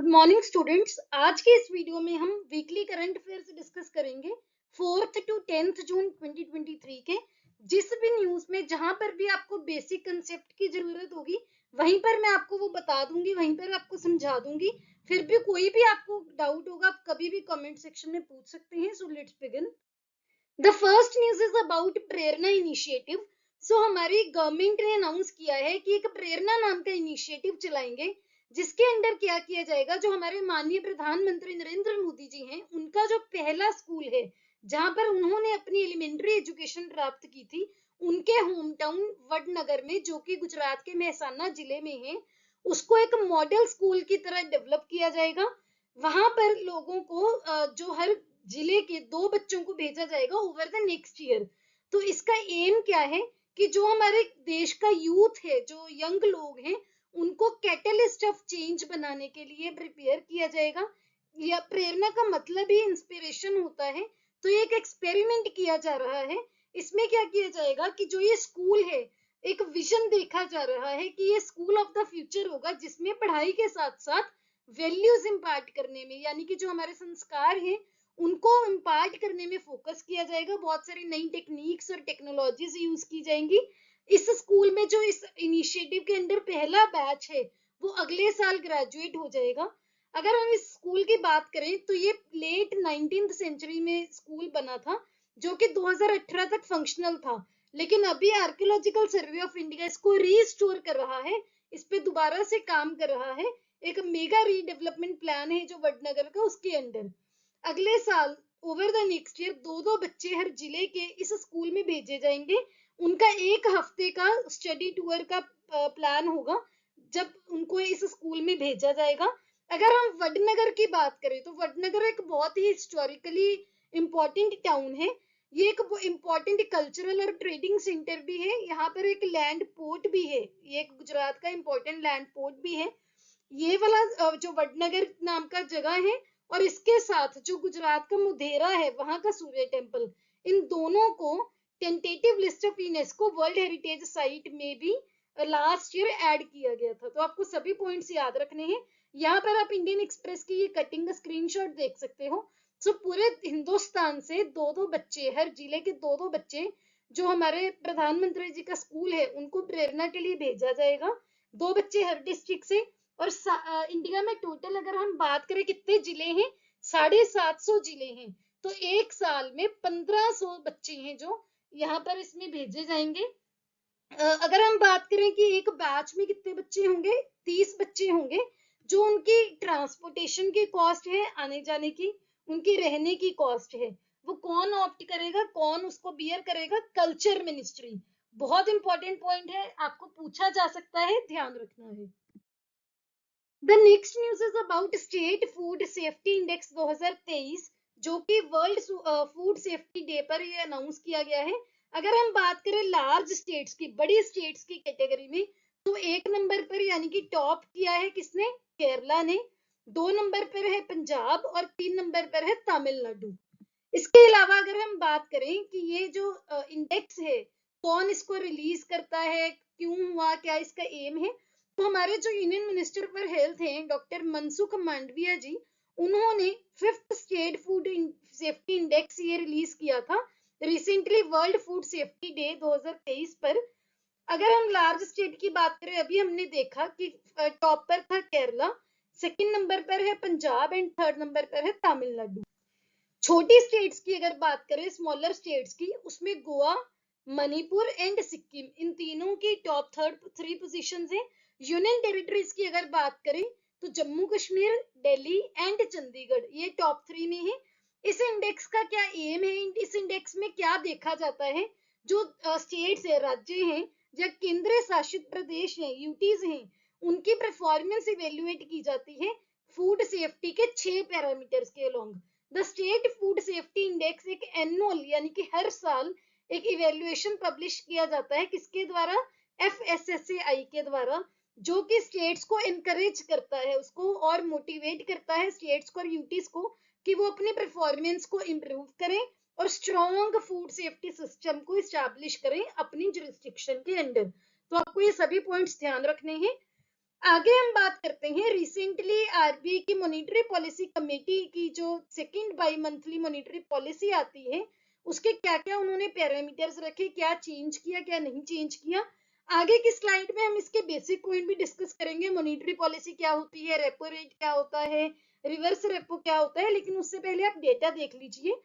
Good morning students. आज के इस वीडियो में हम वीकली करंट अफेयर्स डिस्कस करेंगे 4th to 10th जून 2023 के। जिस भी न्यूज में जहां पर भी आपको बेसिक कंसेप्ट की जरूरत होगी वहीं पर मैं आपको वो बता दूंगी, वहीं पर आपको समझा दूंगी। फिर भी कोई भी आपको डाउट होगा आप कभी भी कमेंट सेक्शन में पूछ सकते हैं। So let's begin. The first news is about Prerna initiative. So हमारी गवर्नमेंट ने अनाउंस किया है कि एक प्रेरणा नाम का इनिशिएटिव चलाएंगे, जिसके अंडर क्या किया जाएगा, जो हमारे माननीय प्रधानमंत्री नरेंद्र मोदी जी हैं उनका जो पहला स्कूल है जहां पर उन्होंने अपनी एलिमेंट्री एजुकेशन प्राप्त की थी, उनके होम टाउन वडनगर में, जो कि गुजरात के मेहसाना जिले में है, उसको एक मॉडल स्कूल की तरह डेवलप किया जाएगा। वहां पर लोगों को जो हर जिले के 2 बच्चों को भेजा जाएगा ओवर द नेक्स्ट ईयर। तो इसका एम क्या है कि जो हमारे देश का यूथ है, जो यंग लोग हैं, उनको कैटलिस्ट ऑफ चेंज बनाने के लिए प्रिपेयर किया जाएगा। या प्रेरणा का मतलब ही इंस्पिरेशन होता है। तो ये एक एक्सपेरिमेंट किया जा रहा है। इसमें क्या किया जाएगा कि जो ये स्कूल है, एक विजन देखा जा रहा है कि ये स्कूल ऑफ द फ्यूचर होगा, जिसमें पढ़ाई के साथ साथ वैल्यूज इंपार्ट करने में, यानी कि जो हमारे संस्कार हैं उनको इम्पार्ट करने में फोकस किया जाएगा। बहुत सारी नई टेक्निक्स और टेक्नोलॉजीज यूज की जाएंगी। इस स्कूल में जो इस इनिशिएटिव के अंडर पहला बैच है वो अगले साल ग्रेजुएट हो जाएगा। अगर हम इस स्कूल की बात करें तो ये लेट 19th सेंचुरी में स्कूल बना था, जो कि 2018 तक फंक्शनल था। लेकिन अभी आर्कियोलॉजिकल सर्वे ऑफ इंडिया इसको रीस्टोर कर रहा है, इस पे दोबारा से काम कर रहा है। एक मेगा रीडेवलपमेंट प्लान है जो वडनगर का, उसके अंडर अगले साल ओवर द नेक्स्ट ईयर 2-2 बच्चे हर जिले के इस स्कूल में भेजे जाएंगे। उनका एक हफ्ते का स्टडी टूर का प्लान होगा जब उनको इस स्कूल में भेजा जाएगा। अगर हम वडनगर की बात करें तो वडनगर एक बहुत ही हिस्टोरिकली इम्पोर्टेंट टाउन है। ये एक इम्पोर्टेंट कल्चरल और ट्रेडिंग सेंटर भी है। यहाँ पर एक लैंड पोर्ट भी है, ये एक गुजरात का इम्पोर्टेंट लैंड पोर्ट भी है। ये वाला जो वडनगर नाम का जगह है, और इसके साथ जो गुजरात का मुधेरा है वहां का सूर्य टेम्पल, इन दोनों को tentative list of UNESCO world heritage site में भी लास्ट ईयर ऐड किया गया था। तो आपको सभी पॉइंट्स याद रखने हैं। यहाँ पर आप इंडियन एक्सप्रेस की ये कटिंग का स्क्रीनशॉट देख सकते हो। सो पूरे हिंदुस्तान से 2-2 बच्चे, हर जिले के 2-2 बच्चे जो हमारे प्रधानमंत्री जी का स्कूल है उनको प्रेरणा के लिए भेजा जाएगा। 2 बच्चे हर डिस्ट्रिक्ट से। और इंडिया में टोटल अगर हम बात करें कितने जिले हैं, 750 जिले हैं। तो एक साल में 1500 बच्चे हैं जो यहाँ पर इसमें भेजे जाएंगे। अगर हम बात करें कि एक बैच में कितने बच्चे होंगे, 30 बच्चे होंगे। जो उनकी ट्रांसपोर्टेशन की कॉस्ट है, आने जाने की, उनकी रहने की कॉस्ट है, वो कौन ऑप्ट करेगा, कौन उसको बियर करेगा? Culture ministry. बहुत इंपॉर्टेंट पॉइंट है, आपको पूछा जा सकता है, ध्यान रखना है। The next news is about state food safety index 2023, जो कि वर्ल्ड फूड सेफ्टी डे पर ये अनाउंस किया गया है। अगर हम बात करें लार्ज स्टेट्स की, बड़ी स्टेट्स की कैटेगरी में, तो 1 नंबर पर यानी कि टॉप किया है किसने? केरला ने। 2 नंबर पर है पंजाब और 3 नंबर पर है तमिलनाडु। इसके अलावा अगर हम बात करें कि ये जो इंडेक्स है, कौन इसको रिलीज करता है, क्यों हुआ, क्या इसका एम है, तो हमारे जो यूनियन मिनिस्टर फॉर हेल्थ हैं डॉक्टर मनसुख मांडविया जी, उन्होंने 5th state food safety index ये रिलीज किया था recently world food safety day 2023 पर। अगर हम लार्ज स्टेट की बात करें, अभी हमने देखा कि टॉप पर था केरला, सेकंड नंबर पर है पंजाब एंड थर्ड नंबर पर है तमिलनाडु। छोटी स्टेट्स की अगर बात करें, स्मॉलर स्टेट्स की, उसमें गोवा, मणिपुर एंड सिक्किम, इन तीनों की टॉप 3 पोजीशंस हैं। यूनियन टेरिटरीज की अगर बात करें तो जम्मू कश्मीर, दिल्ली एंड चंडीगढ़ ये टॉप 3 में है। इस इंडेक्स का क्या एम है, इस इंडेक्स में क्या देखा जाता है? जो स्टेट्स है, राज्य हैं, या केंद्र शासित प्रदेश हैं, यूटीज हैं, उनकी परफॉर्मेंस इवेल्युएट की जाती है फूड सेफ्टी के 6 पैरामीटर्स के along. The state food safety index एक एनुअल यानी कि हर साल एक इवेल्युएशन पब्लिश किया जाता है, किसके द्वारा? FSSAI के द्वारा, जो कि स्टेट्स को एनकरेज करता है, उसको और मोटिवेट करता है स्टेट्स को और यूटीज को कि वो अपनी परफॉर्मेंस को इम्प्रूव करें और स्ट्रॉन्ग फूड सेफ्टी सिस्टम को इस्टेब्लिश करें अपनी जुरिस्डिक्शन के अंडर। तो आपको ये सभी पॉइंट्स ध्यान रखने हैं। आगे हम बात करते हैं रिसेंटली आरबीआई की मॉनेटरी पॉलिसी कमेटी की जो second by monthly monetary policy आती है, उसके क्या क्या उन्होंने पैरामीटर्स रखे, क्या चेंज किया क्या नहीं चेंज किया। आगे की स्लाइड में हम इसके बेसिक पॉइंट भी डिस्कस करेंगे। मॉनेटरी पॉलिसी क्या होती है, रेपो रेट क्या होता है, रिवर्स रेपो क्या होता है, लेकिन उससे पहले आप डेटा देख लीजिए।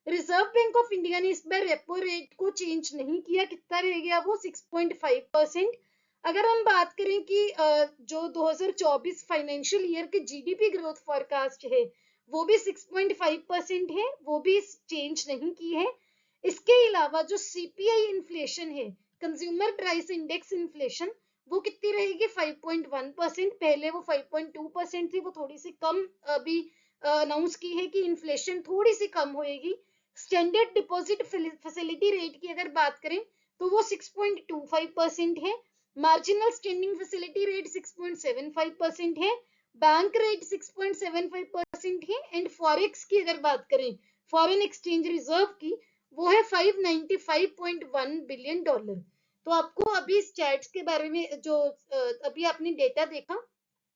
रिजर्व बैंक ऑफ इंडिया ने इस बार रेपो रेट को चेंज नहीं किया, कितना रह गया वो 6.5%। अगर हम बात करें कि जो 2024 फाइनेंशियल ईयर के जीडीपी ग्रोथ फोरकास्ट है वो भी 6.5% है, वो भी चेंज नहीं की है। इसके अलावा जो सीपीआई इन्फ्लेशन है, कंज्यूमर प्राइस इंडेक्स इन्फ्लेशन, वो कितनी रहेगी 5.1%। पहले वो 5.2% थी, वो थोड़ी सी कम अभी अनाउंस की है कि इन्फ्लेशन थोड़ी सी कम होएगी। स्टैंडर्ड डिपॉजिट फैसिलिटी रेट की अगर बात करें तो वो 6.25% है। मार्जिनल स्टैंडिंग फैसिलिटी रेट 6.75% है। बैंक रेट 6.75% है। एंड फॉरेक्स की अगर बात करें, फॉरेन एक्सचेंज रिजर्व की, वो है $595.1 बिलियन। तो आपको अभी स्टैट्स के बारे में जो अभी आपने डेटा देखा,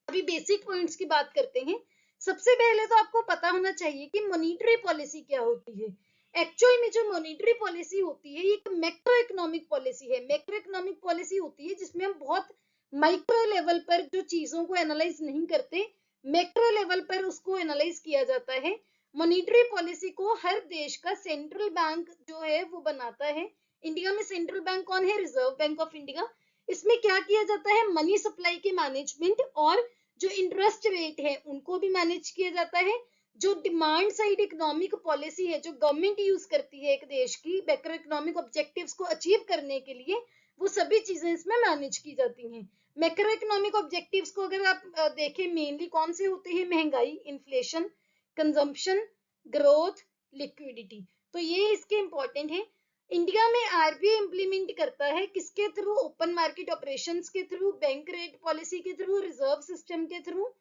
अभी बेसिक पॉइंट्स की बात करते हैं। सबसे पहले तो आपको पता होना चाहिए कि मॉनेटरी पॉलिसी क्या होती है। एक्चुअल में जो मॉनेटरी पॉलिसी होती है, एक मैक्रो इकोनॉमिक पॉलिसी है। मैक्रो इकोनॉमिक पॉलिसी होती है जिसमें हम बहुत माइक्रो लेवल पर जो चीजों को एनालाइज नहीं करते, मैक्रो लेवल पर उसको एनालाइज किया जाता है। मॉनेटरी पॉलिसी को हर देश का सेंट्रल बैंक जो है वो बनाता है। इंडिया में सेंट्रल बैंक कौन है? Reserve bank of India. इसमें क्या किया जाता है? मनी सप्लाई के मैनेजमेंट और जो इंटरेस्ट रेट है उनको भी मैनेज किया जाता है। जो डिमांड साइड इकोनॉमिक पॉलिसी है जो गवर्नमेंट यूज करती है एक देश की मैक्रो इकोनॉमिक ऑब्जेक्टिव्स को अचीव करने के लिए, वो सभी चीजें इसमें मैनेज की जाती हैं। मैक्रो इकोनॉमिक ऑब्जेक्टिव्स को अगर आप देखें, मेनली कौन से होते हैं? महंगाई, इन्फ्लेशन, कंजम्पशन, ग्रोथ, लिक्विडिटी। तो ये इसके इंपॉर्टेंट है। इंडिया में आरबीआई इंप्लीमेंट करता है किसके थ्रू? ओपन मार्केट ऑपरेशंस के थ्रू, बैंक रेट पॉलिसी के थ्रू, रिजर्व सिस्टम के through,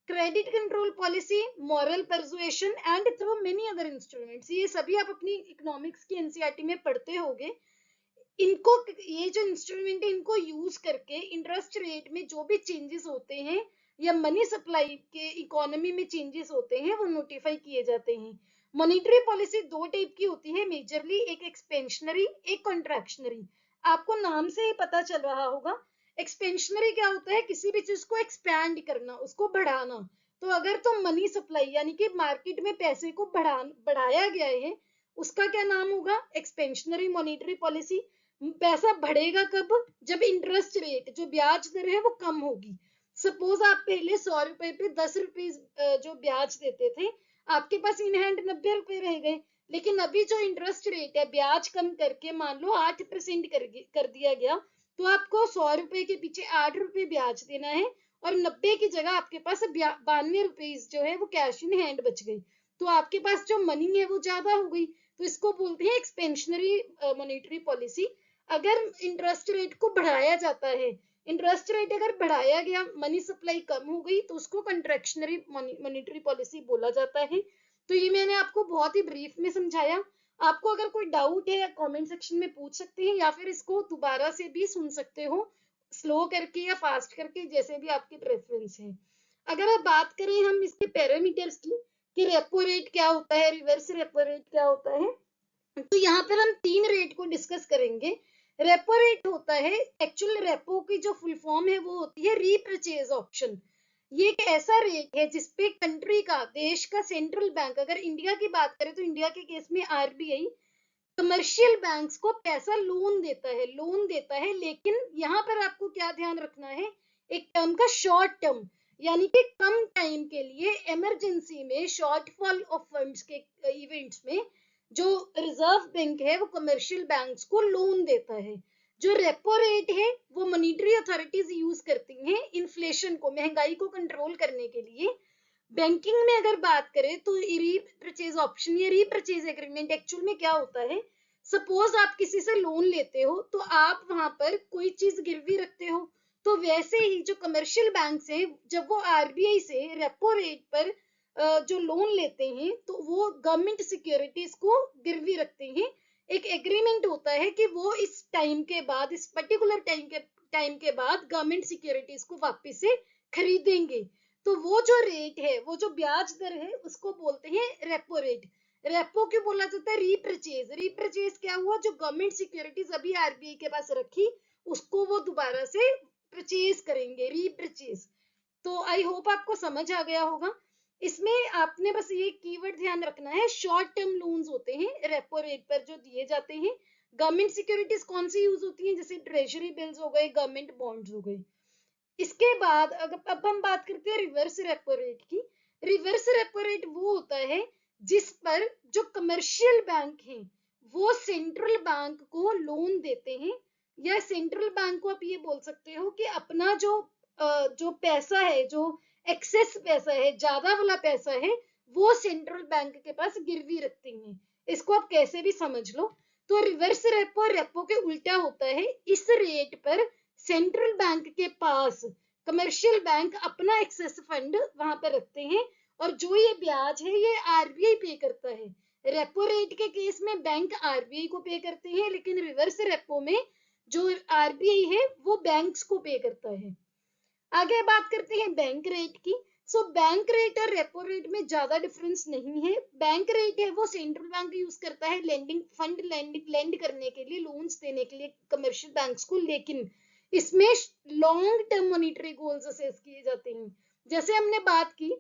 credit control policy, moral persuasion and through many other instruments. ये सभी आप अपनी इकोनॉमिक्स की एनसीईआरटी में पढ़ते होंगे। इनको, ये जो इंस्ट्रूमेंट है, इनको यूज करके इंटरेस्ट रेट में जो भी चेंजेस होते हैं या मनी सप्लाई के इकोनॉमी में चेंजेस होते हैं वो नोटिफाई किए जाते हैं। मॉनेटरी पॉलिसी दो टाइप की होती है मेजरली, एक एक्सपेंशनरी, एक कॉन्ट्रैक्शनरी। आपको नाम से ही पता चल रहा होगा। एक्सपेंशनरी क्या होता है? किसी भी चीज को एक्सपैंड करना, उसको बढ़ाना। तो अगर तो मनी सप्लाई यानी कि मार्केट में पैसे को बढ़ाया गया है, उसका क्या नाम होगा? Expansionary monetary policy. पैसा बढ़ेगा कब? जब इंटरेस्ट रेट, जो ब्याज दर है वो कम होगी। सपोज आप पहले 100 रुपए पे 10 रुपए जो ब्याज देते थे, आपके पास इन हैंड 90 रुपए रह गए। लेकिन अभी जो इंटरेस्ट रेट है ब्याज कम करके मान लो 8% कर दिया गया, तो आपको 100 रुपए के पीछे 8 रुपए ब्याज देना है और 90 की जगह आपके पास 92 रुपए जो है वो कैश इन हैंड बच गई। तो आपके पास जो मनी है वो ज्यादा हो गई। तो इसको बोलते हैं एक्सपेंशनरी मॉनेटरी पॉलिसी। अगर इंटरेस्ट रेट को बढ़ाया जाता है, इंटरेस्ट रेट अगर बढ़ाया गया, मनी सप्लाई कम हो गई, तो उसको कंट्रैक्शनरी मॉनेटरी पॉलिसी बोला जाता है। तो ये मैंने आपको बहुत ही ब्रीफ में समझाया। आपको अगर कोई डाउट है या कमेंट सेक्शन में पूछ सकते हैं, या फिर इसको दोबारा से भी सुन सकते हो, स्लो करके या फास्ट करके, जैसे भी आपकी प्रेफरेंस है। अगर आप बात करें हम इसके पैरामीटर्स की कि रेपो रेट क्या होता है, रिवर्स रेपो रेट क्या होता है, तो यहाँ पर हम 3 रेट को डिस्कस करेंगे। रेपो रेट होता है, एक्चुअल रेपो की जो फुल फॉर्म है वो होती है रीपर्चेज ऑप्शन। ये एक ऐसा रेट है जिसपे कंट्री का, देश का सेंट्रल बैंक, अगर इंडिया की बात करें तो इंडिया के केस में आरबीआई कमर्शियल बैंक्स को पैसा लोन देता है। लेकिन यहाँ पर आपको क्या ध्यान रखना है? एक टर्म का शॉर्ट टर्म, यानी कि कम टाइम के लिए इमरजेंसी में शॉर्टफॉल ऑफ फंड्स के इवेंट्स में जो रिजर्व बैंक है वो कमर्शियल बैंक्स को लोन देता है। जो रेपो रेट है वो मॉनेटरी अथॉरिटीज यूज करती हैं इन्फ्लेशन को, महंगाई को कंट्रोल करने के लिए। बैंकिंग में अगर बात करें तो रीपरचेज ऑप्शन या रीपरचेज एग्रीमेंट एक्चुअल में क्या होता है? सपोज आप किसी से लोन लेते हो तो आप वहां पर कोई चीज गिरवी रखते हो, तो वैसे ही जो कमर्शियल बैंक है जब वो आरबीआई से रेपो रेट पर जो लोन लेते हैं तो वो गवर्नमेंट सिक्योरिटीज को गिरवी रखते हैं। एक एग्रीमेंट होता है कि वो इस टाइम के बाद, इस पर्टिकुलर टाइम के बाद गवर्नमेंट सिक्योरिटीज को वापस से खरीदेंगे, तो वो जो रेट है, वो जो ब्याज दर है, उसको बोलते हैं रेपो रेट। रेपो क्यों बोला जाता है? रीपरचेज। रीपरचेज क्या हुआ? जो गवर्नमेंट सिक्योरिटीज अभी आरबीआई के पास रखी, उसको वो दोबारा से परचेज करेंगे, रीपरचेज। तो आई होप आपको समझ आ गया होगा। इसमें आपने बस ये कीवर्ड ध्यान रखना है, शॉर्ट टर्म लोन्स होते हैं रेपो रेट पर जो दिए जाते हैं। गवर्नमेंट सिक्योरिटीज कौन सी यूज होती हैं? जैसे ट्रेजरी बिल्स हो गए, गवर्नमेंट बॉन्ड्स हो गए। इसके बाद अब हम बात करते हैं रिवर्स रेपो रेट की। रिवर्स रेपो रेट वो होता है जिस पर जो कमर्शियल बैंक हैं वो सेंट्रल बैंक को लोन देते हैं, या सेंट्रल बैंक को आप ये बोल सकते हो कि अपना जो पैसा है, जो एक्सेस पैसा है, ज्यादा वाला पैसा है, वो सेंट्रल बैंक के पास गिरवी रखते हैं। इसको आप कैसे भी समझ लो। तो रिवर्स रेपो रेपो के उल्टा होता है। इस रेट पर सेंट्रल बैंक के पास कमर्शियल बैंक अपना एक्सेस फंड वहां पर रखते हैं, और जो ये ब्याज है ये आरबीआई पे करता है। रेपो रेट के केस में बैंक आरबीआई को पे करते हैं, लेकिन रिवर्स रेपो में जो आरबीआई है वो बैंक्स को पे करता है। आगे बात करते हैं बैंक रेट की। बैंक रेट और रेपो रेट में ज्यादा डिफरेंस नहीं है। बैंक रेट है वो सेंट्रल बैंक यूज करता है लेंड करने के लिए, लोन्स देने के लिए कमर्शियल बैंक्स को, लेकिन इसमें long term monetary goals assess किए जाते हैं। जैसे हमने बात की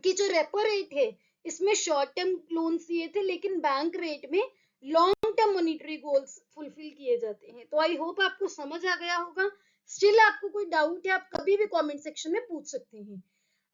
कि जो रेपो रेट है इसमें शॉर्ट टर्म लोन्स दिए थे, लेकिन बैंक रेट में long term monetary goals fulfil किए जाते हैं। तो आई होप आपको समझ आ गया होगा। स्टिल आपको कोई डाउट है, आप कभी भी कमेंट सेक्शन में पूछ सकते हैं।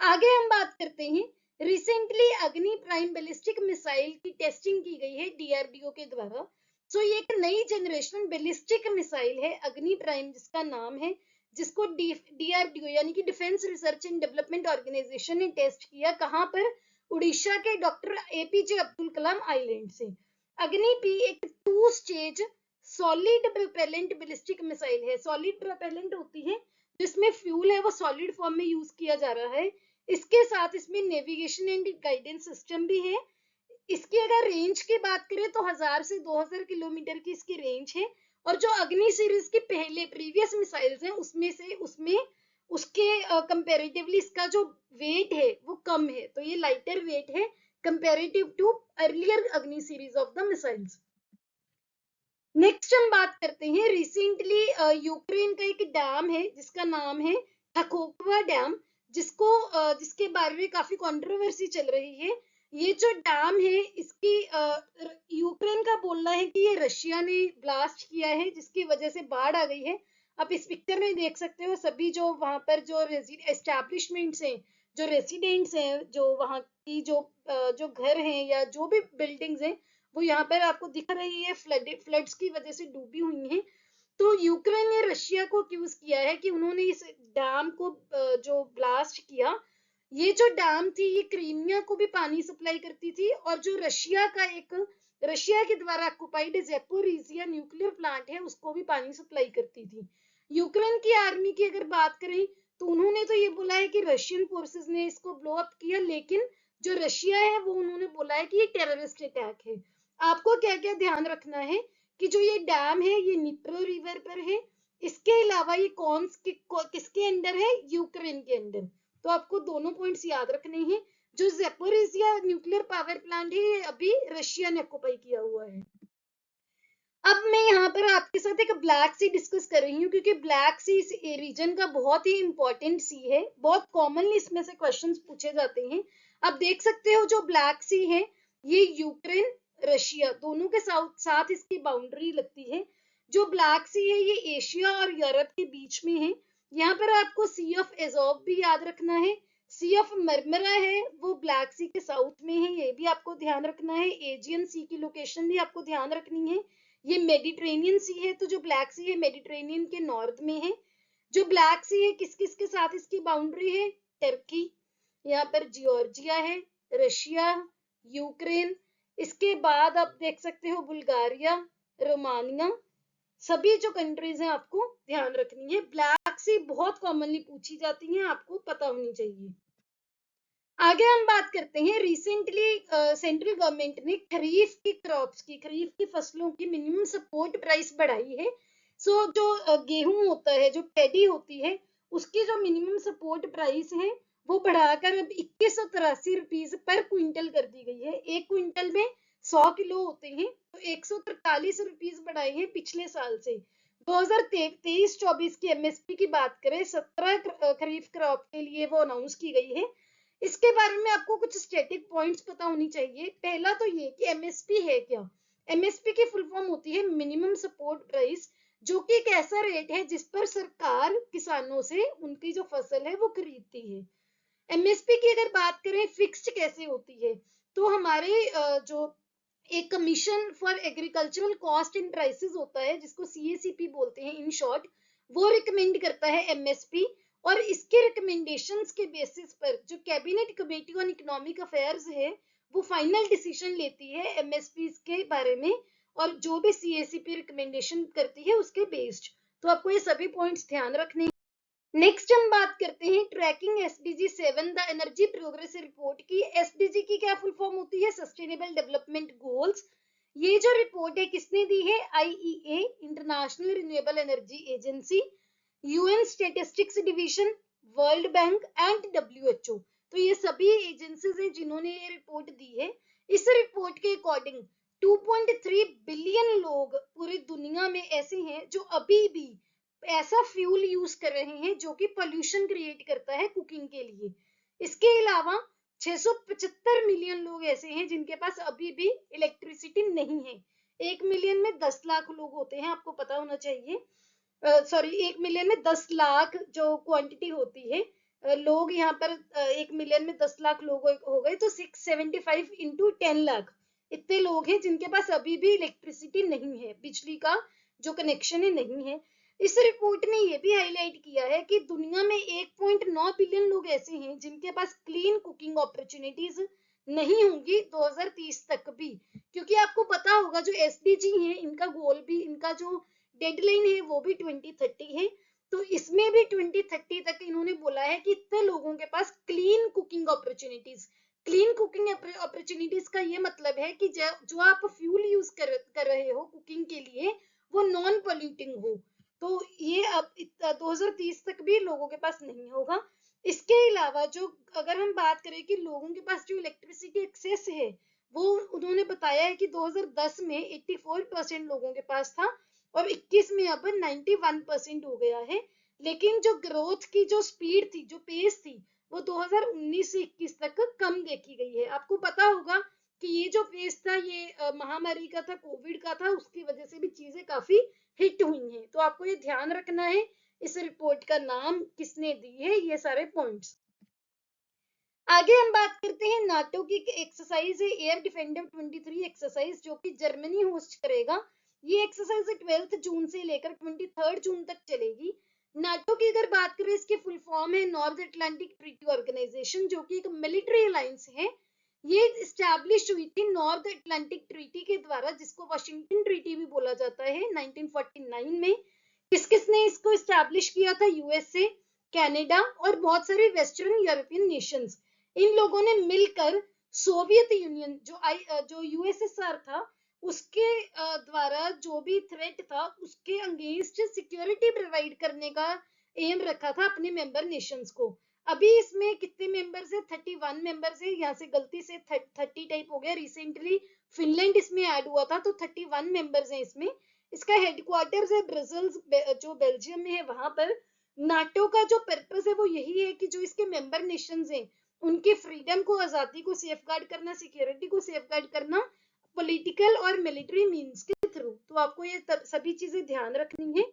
आगे हम बात करते हैं, रिसेंटली अग्नि प्राइम बैलिस्टिक मिसाइल की टेस्टिंग की गई है डीआरडीओ के द्वारा। ये एक नई जनरेशन बैलिस्टिक मिसाइल है अग्नि प्राइम जिसका नाम है, जिसको डीआरडीओ यानी कि defence research and development organisation ने टेस्ट किया। कहां पर? उड़ीसा के doctor APJ Abdul Kalam island से। अग्नि पी एक 2 stage solid propellant ballistic missile है। सॉलिड प्रोपेलेंट होती है जिसमें फ्यूल है वो सॉलिड फॉर्म में यूज किया जा रहा है। इसके साथ इसमें नेविगेशन एंड गाइडेंस सिस्टम भी है। इसकी अगर रेंज की बात करें तो 1000 से 2000 किलोमीटर की इसकी रेंज है। और जो अग्नि सीरीज की पहले प्रीवियस मिसाइल्स हैं उसमें उसके कंपैरेटिवली इसका जो वेट है वो कम है, तो ये लाइटर वेट है कंपैरेटिव टू अर्लियर अग्नि series of the missiles. Next हम बात करते हैं, रिसेंटली यूक्रेन का एक डैम है जिसका नाम है खखोवा डैम, जिसके बारे में काफी कंट्रोवर्सी चल रही है। ये जो डैम है इसकी यूक्रेन का बोलना है कि ये रशिया ने ब्लास्ट किया है, जिसकी वजह से बाढ़ आ गई है। आप इस पिक्चर में देख सकते हो सभी जो वहां पर जो एस्टैब्लिशमेंट्स हैं, जो रेसिडेंट्स हैं, जो वहां की जो घर हैं या जो भी बिल्डिंग्स हैं, वो यहाँ पर आपको दिख रही है फ्लड्स की वजह से डूबी हुई हैं। तो यूक्रेन ने रशिया को एक्यूज किया है कि उन्होंने इस डैम को जो ब्लास्ट किया। ये जो डैम थी ये क्रीमिया को भी पानी सप्लाई करती थी, और जो रशिया के द्वारा ऑक्युपाइड ज़ैपोरिज़िया न्यूक्लियर प्लांट है उसको भी पानी सप्लाई करती थी। यूक्रेन की आर्मी की अगर बात करें तो उन्होंने तो ये बोला है कि रशियन फोर्सेस ने इसको ब्लो अप किया, लेकिन जो रशिया है वो उन्होंने बोला है कि ये टेररिस्ट अटैक है। आपको क्या क्या ध्यान रखना है कि जो ये डैम है ये निप्रो रिवर पर है। इसके अलावा ये किसके अंडर है? यूक्रेन के अंडर। तो आपको दोनों पॉइंट्स याद रखने हैं। जो ज़ैपोरिज़िया न्यूक्लियर पावर प्लांट है ये अभी रशिया ने ऑक्युपाई किया हुआ है। अब मैं यहाँ पर आपके साथ एक ब्लैक सी डिस्कस कर रही हूँ, क्योंकि ब्लैक सी इस रीजन का बहुत ही इंपॉर्टेंट सी है, बहुत कॉमनली इसमें से क्वेश्चंस पूछे जाते हैं। आप देख सकते हो जो ब्लैक सी है ये यूक्रेन रशिया दोनों के साथ इसकी बाउंड्री लगती है। जो ब्लैक सी है ये एशिया और यूरोप के बीच में है। यहाँ पर आपको सी ऑफ एजोव भी याद रखना है। सी ऑफ मरमरा है वो ब्लैक सी के साउथ में है, ये भी आपको ध्यान रखना है। एजियन सी की लोकेशन भी आपको ध्यान रखनी है। ये मेडिटेरेनियन सी है, तो जो ब्लैक सी है मेडिटेरेनियन के नॉर्थ में है। जो ब्लैक सी है किस किस के साथ इसकी बाउंड्री है? टर्की, यहाँ पर जियोर्जिया है, रशिया, यूक्रेन। इसके बाद आप देख सकते हो बुल्गारिया, रोमानिया, सभी जो कंट्रीज हैं आपको ध्यान रखनी है। ब्लैक सी बहुत कॉमनली पूछी जाती है, आपको पता होनी चाहिए। आगे हम बात करते हैं, रिसेंटली सेंट्रल गवर्नमेंट ने खरीफ की फसलों की मिनिमम सपोर्ट प्राइस बढ़ाई है। जो गेहूं होता है, जो पैडी होती है, उसकी जो मिनिमम सपोर्ट प्राइस है वो बढ़ाकर अब 2183 रुपीज पर क्विंटल कर दी गई है। एक क्विंटल में 100 किलो होते हैं, तो 143 रुपीज बढ़ाए हैं पिछले साल से। 2023-24 की एमएसपी की बात करें, 17 खरीफ क्रॉप के लिए वो अनाउंस की गई है। इसके बारे में आपको कुछ स्टैटिक पॉइंट्स पता होनी चाहिए। पहला तो ये कि एमएसपी है क्या। एमएसपी की फुल फॉर्म होती है मिनिमम सपोर्ट प्राइस, जो कि एक ऐसा रेट है जिस पर सरकार किसानों से उनकी जो फसल है वो खरीदती है। एमएसपी की अगर बात करें फिक्स्ड कैसे होती है, तो हमारे जो एक commission for agricultural cost and prices होता है, जिसको सीएसीपी बोलते हैं इन शॉर्ट, वो रिकमेंड करता है एमएसपी। और इसके रिकमेंडेशंस के बेसिस पर जो cabinet committee on economic affairs है वो फाइनल डिसीजन लेती है एमएसपी के बारे में, और जो भी सीएसीपी रिकमेंडेशन करती है उसके बेस्ड। तो आपको ये सभी पॉइंट्स ध्यान रखने। नेक्स्ट हम बात करते हैं tracking SDG 7 the energy progress report की। एसडीजी की क्या फुल फॉर्म होती है, सस्टेनेबल डेवलपमेंट गोल्स। ये जो रिपोर्ट है किसने दी है, IEA, international renewable energy agency, UN statistics division, world bank and WHO. तो ये सभी एजेंसीज हैं जिन्होंने ये रिपोर्ट दी है। इस रिपोर्ट के अकॉर्डिंग 2.3 बिलियन लोग पूरी दुनिया में ऐसे हैं जो अभी भी ऐसा फ्यूल यूज कर रहे हैं जो कि पोल्यूशन क्रिएट करता है कुकिंग के लिए। इसके अलावा 675 मिलियन लोग ऐसे हैं जिनके पास अभी भी इलेक्ट्रिसिटी नहीं है। 1 मिलियन में 10 लाख लोग होते हैं, आपको पता होना चाहिए। सॉरी, 1 मिलियन में 10 लाख जो क्वांटिटी होती है, लोग यहाँ पर 1 मिलियन में 10 लाख लोग हो गए, तो 675 इंटू 10 लाख इतने लोग हैं जिनके पास अभी भी इलेक्ट्रिसिटी नहीं है, बिजली का जो कनेक्शन है नहीं है। इस रिपोर्ट ने यह भी हाईलाइट किया है कि दुनिया में 1.9 बिलियन लोग ऐसे हैं जिनके पास क्लीन कुकिंग अपॉर्चुनिटीज नहीं होंगी 2030 तक भी। क्योंकि आपको पता होगा जो एसडीजी है इनका गोल भी, इनका जो डेडलाइन है वो भी 2030 है। तो इसमें भी 2030 तक इन्होंने बोला है कि इतने लोगों के पास clean cooking opportunities. Clean cooking opportunities का ये मतलब है कि जो आप फ्यूल यूज कर रहे हो कुकिंग के लिए वो नॉन पोल्यूटिंग हो। तो ये अब 2030 तक भी लोगों के पास नहीं होगा। इसके अलावा जो अगर हम बात करें कि लोगों के पास जो इलेक्ट्रिसिटी एक्सेस है, वो उन्होंने बताया है कि 2010 में 84% लोगों के पास था और 21 में अब 91% हो गया है। लेकिन जो ग्रोथ की जो स्पीड थी, जो पेस थी, वो 2019 से 21 तक कम देखी गई है। आपको पता होगा कि ये जो पेस था ये महामारी का था, कोविड का था, उसकी वजह से भी चीजें काफी हिट हुई हैं। तो आपको ये ध्यान रखना है इस रिपोर्ट का नाम किसने दी है, ये सारे पॉइंट्स। आगे हम बात करते हैं नाटो की एक्सरसाइज है एयर डिफेंडर 23 एक्सरसाइज, जो कि जर्मनी होस्ट करेगा। ये एक्सरसाइज 12 जून से लेकर 23 जून तक चलेगी। नाटो की अगर बात करें, इसकी फुल फॉर्म है नॉर्थ अटलांटिक ट्रीटी ऑर्गेनाइजेशन, जो कि एक मिलिट्री अलायंस है। ये स्टैब्लिश हुई थी नॉर्थ अटलांटिक ट्रीटी के द्वारा, जिसको वाशिंगटन ट्रीटी भी बोला जाता है, 1949 में। किस किसने इसको स्टैब्लिश किया था, यूएसए, कनाडा और बहुत सारे वेस्टर्न यूरोपियन नेशंस। इन लोगों ने मिलकर सोवियत यूनियन जो यूएसएसआर था उसके द्वारा जो भी थ्रेट था उसके अगेंस्ट सिक्योरिटी प्रोवाइड करने का एम रखा था अपने मेंबर नेशंस को। अभी इसमें कितने मेंबर्स है, 31 मेंबर्स है। यहाँ से गलती से 30 टाइप हो गया, रिसेंटली फिनलैंड इसमें ऐड हुआ था, तो 31 मेंबर्स है इसमें। इसका हेडक्वार्टर्स है ब्रसल्स, जो बेल्जियम में है वहां पर। नाटो का जो पर्पस है वो यही है कि जो इसके मेंबर नेशंस हैं उनकी फ्रीडम को, आजादी को सेफगार्ड करना, सिक्योरिटी को सेफगार्ड करना, पॉलिटिकल और मिलिट्री मींस के थ्रू। तो आपको ये सभी चीजें ध्यान रखनी है।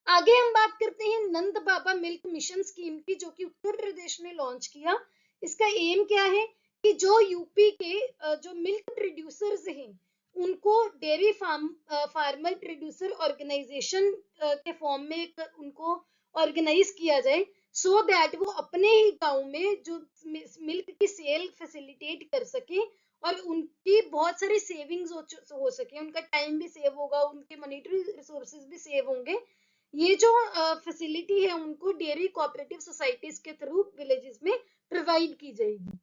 आगे हम बात करते हैं नंद बाबा मिल्क मिशन स्कीम की, जो कि उत्तर प्रदेश ने लॉन्च किया। इसका एम क्या है कि जो यूपी के जो मिल्क प्रोड्यूसर्स हैं उनको डेयरी फार्मर प्रोड्यूसर ऑर्गेनाइजेशन के फॉर्म में उनको ऑर्गेनाइज किया जाए, सो दैट वो अपने ही गांव में जो मिल्क की सेल फैसिलिटेट कर सके और उनकी बहुत सारी सेविंग्स हो सके, उनका टाइम भी सेव होगा, उनके मॉनेटरी रिसोर्सेज भी सेव होंगे। ये जो फैसिलिटी है उनको डेयरी कोऑपरेटिव सोसाइटीज के थ्रू विलेजेस में प्रोवाइड की जाएगी।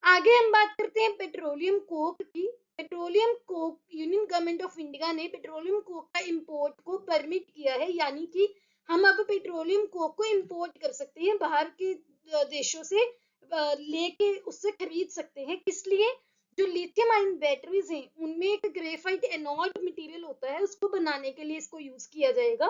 आगे हम बात करते हैं पेट्रोलियम कोक की। Petroleum Coke, union government of India ने पेट्रोलियम कोक का इंपोर्ट को परमिट किया है, यानी कि हम अब पेट्रोलियम कोक को इंपोर्ट कर सकते हैं, बाहर के देशों से लेके उससे खरीद सकते हैं। किस लिए? जो लिथियम आयन बैटरीज हैं उनमें एक ग्रेफाइट एनोड मटेरियल होता है, उसको बनाने के लिए इसको यूज किया जाएगा।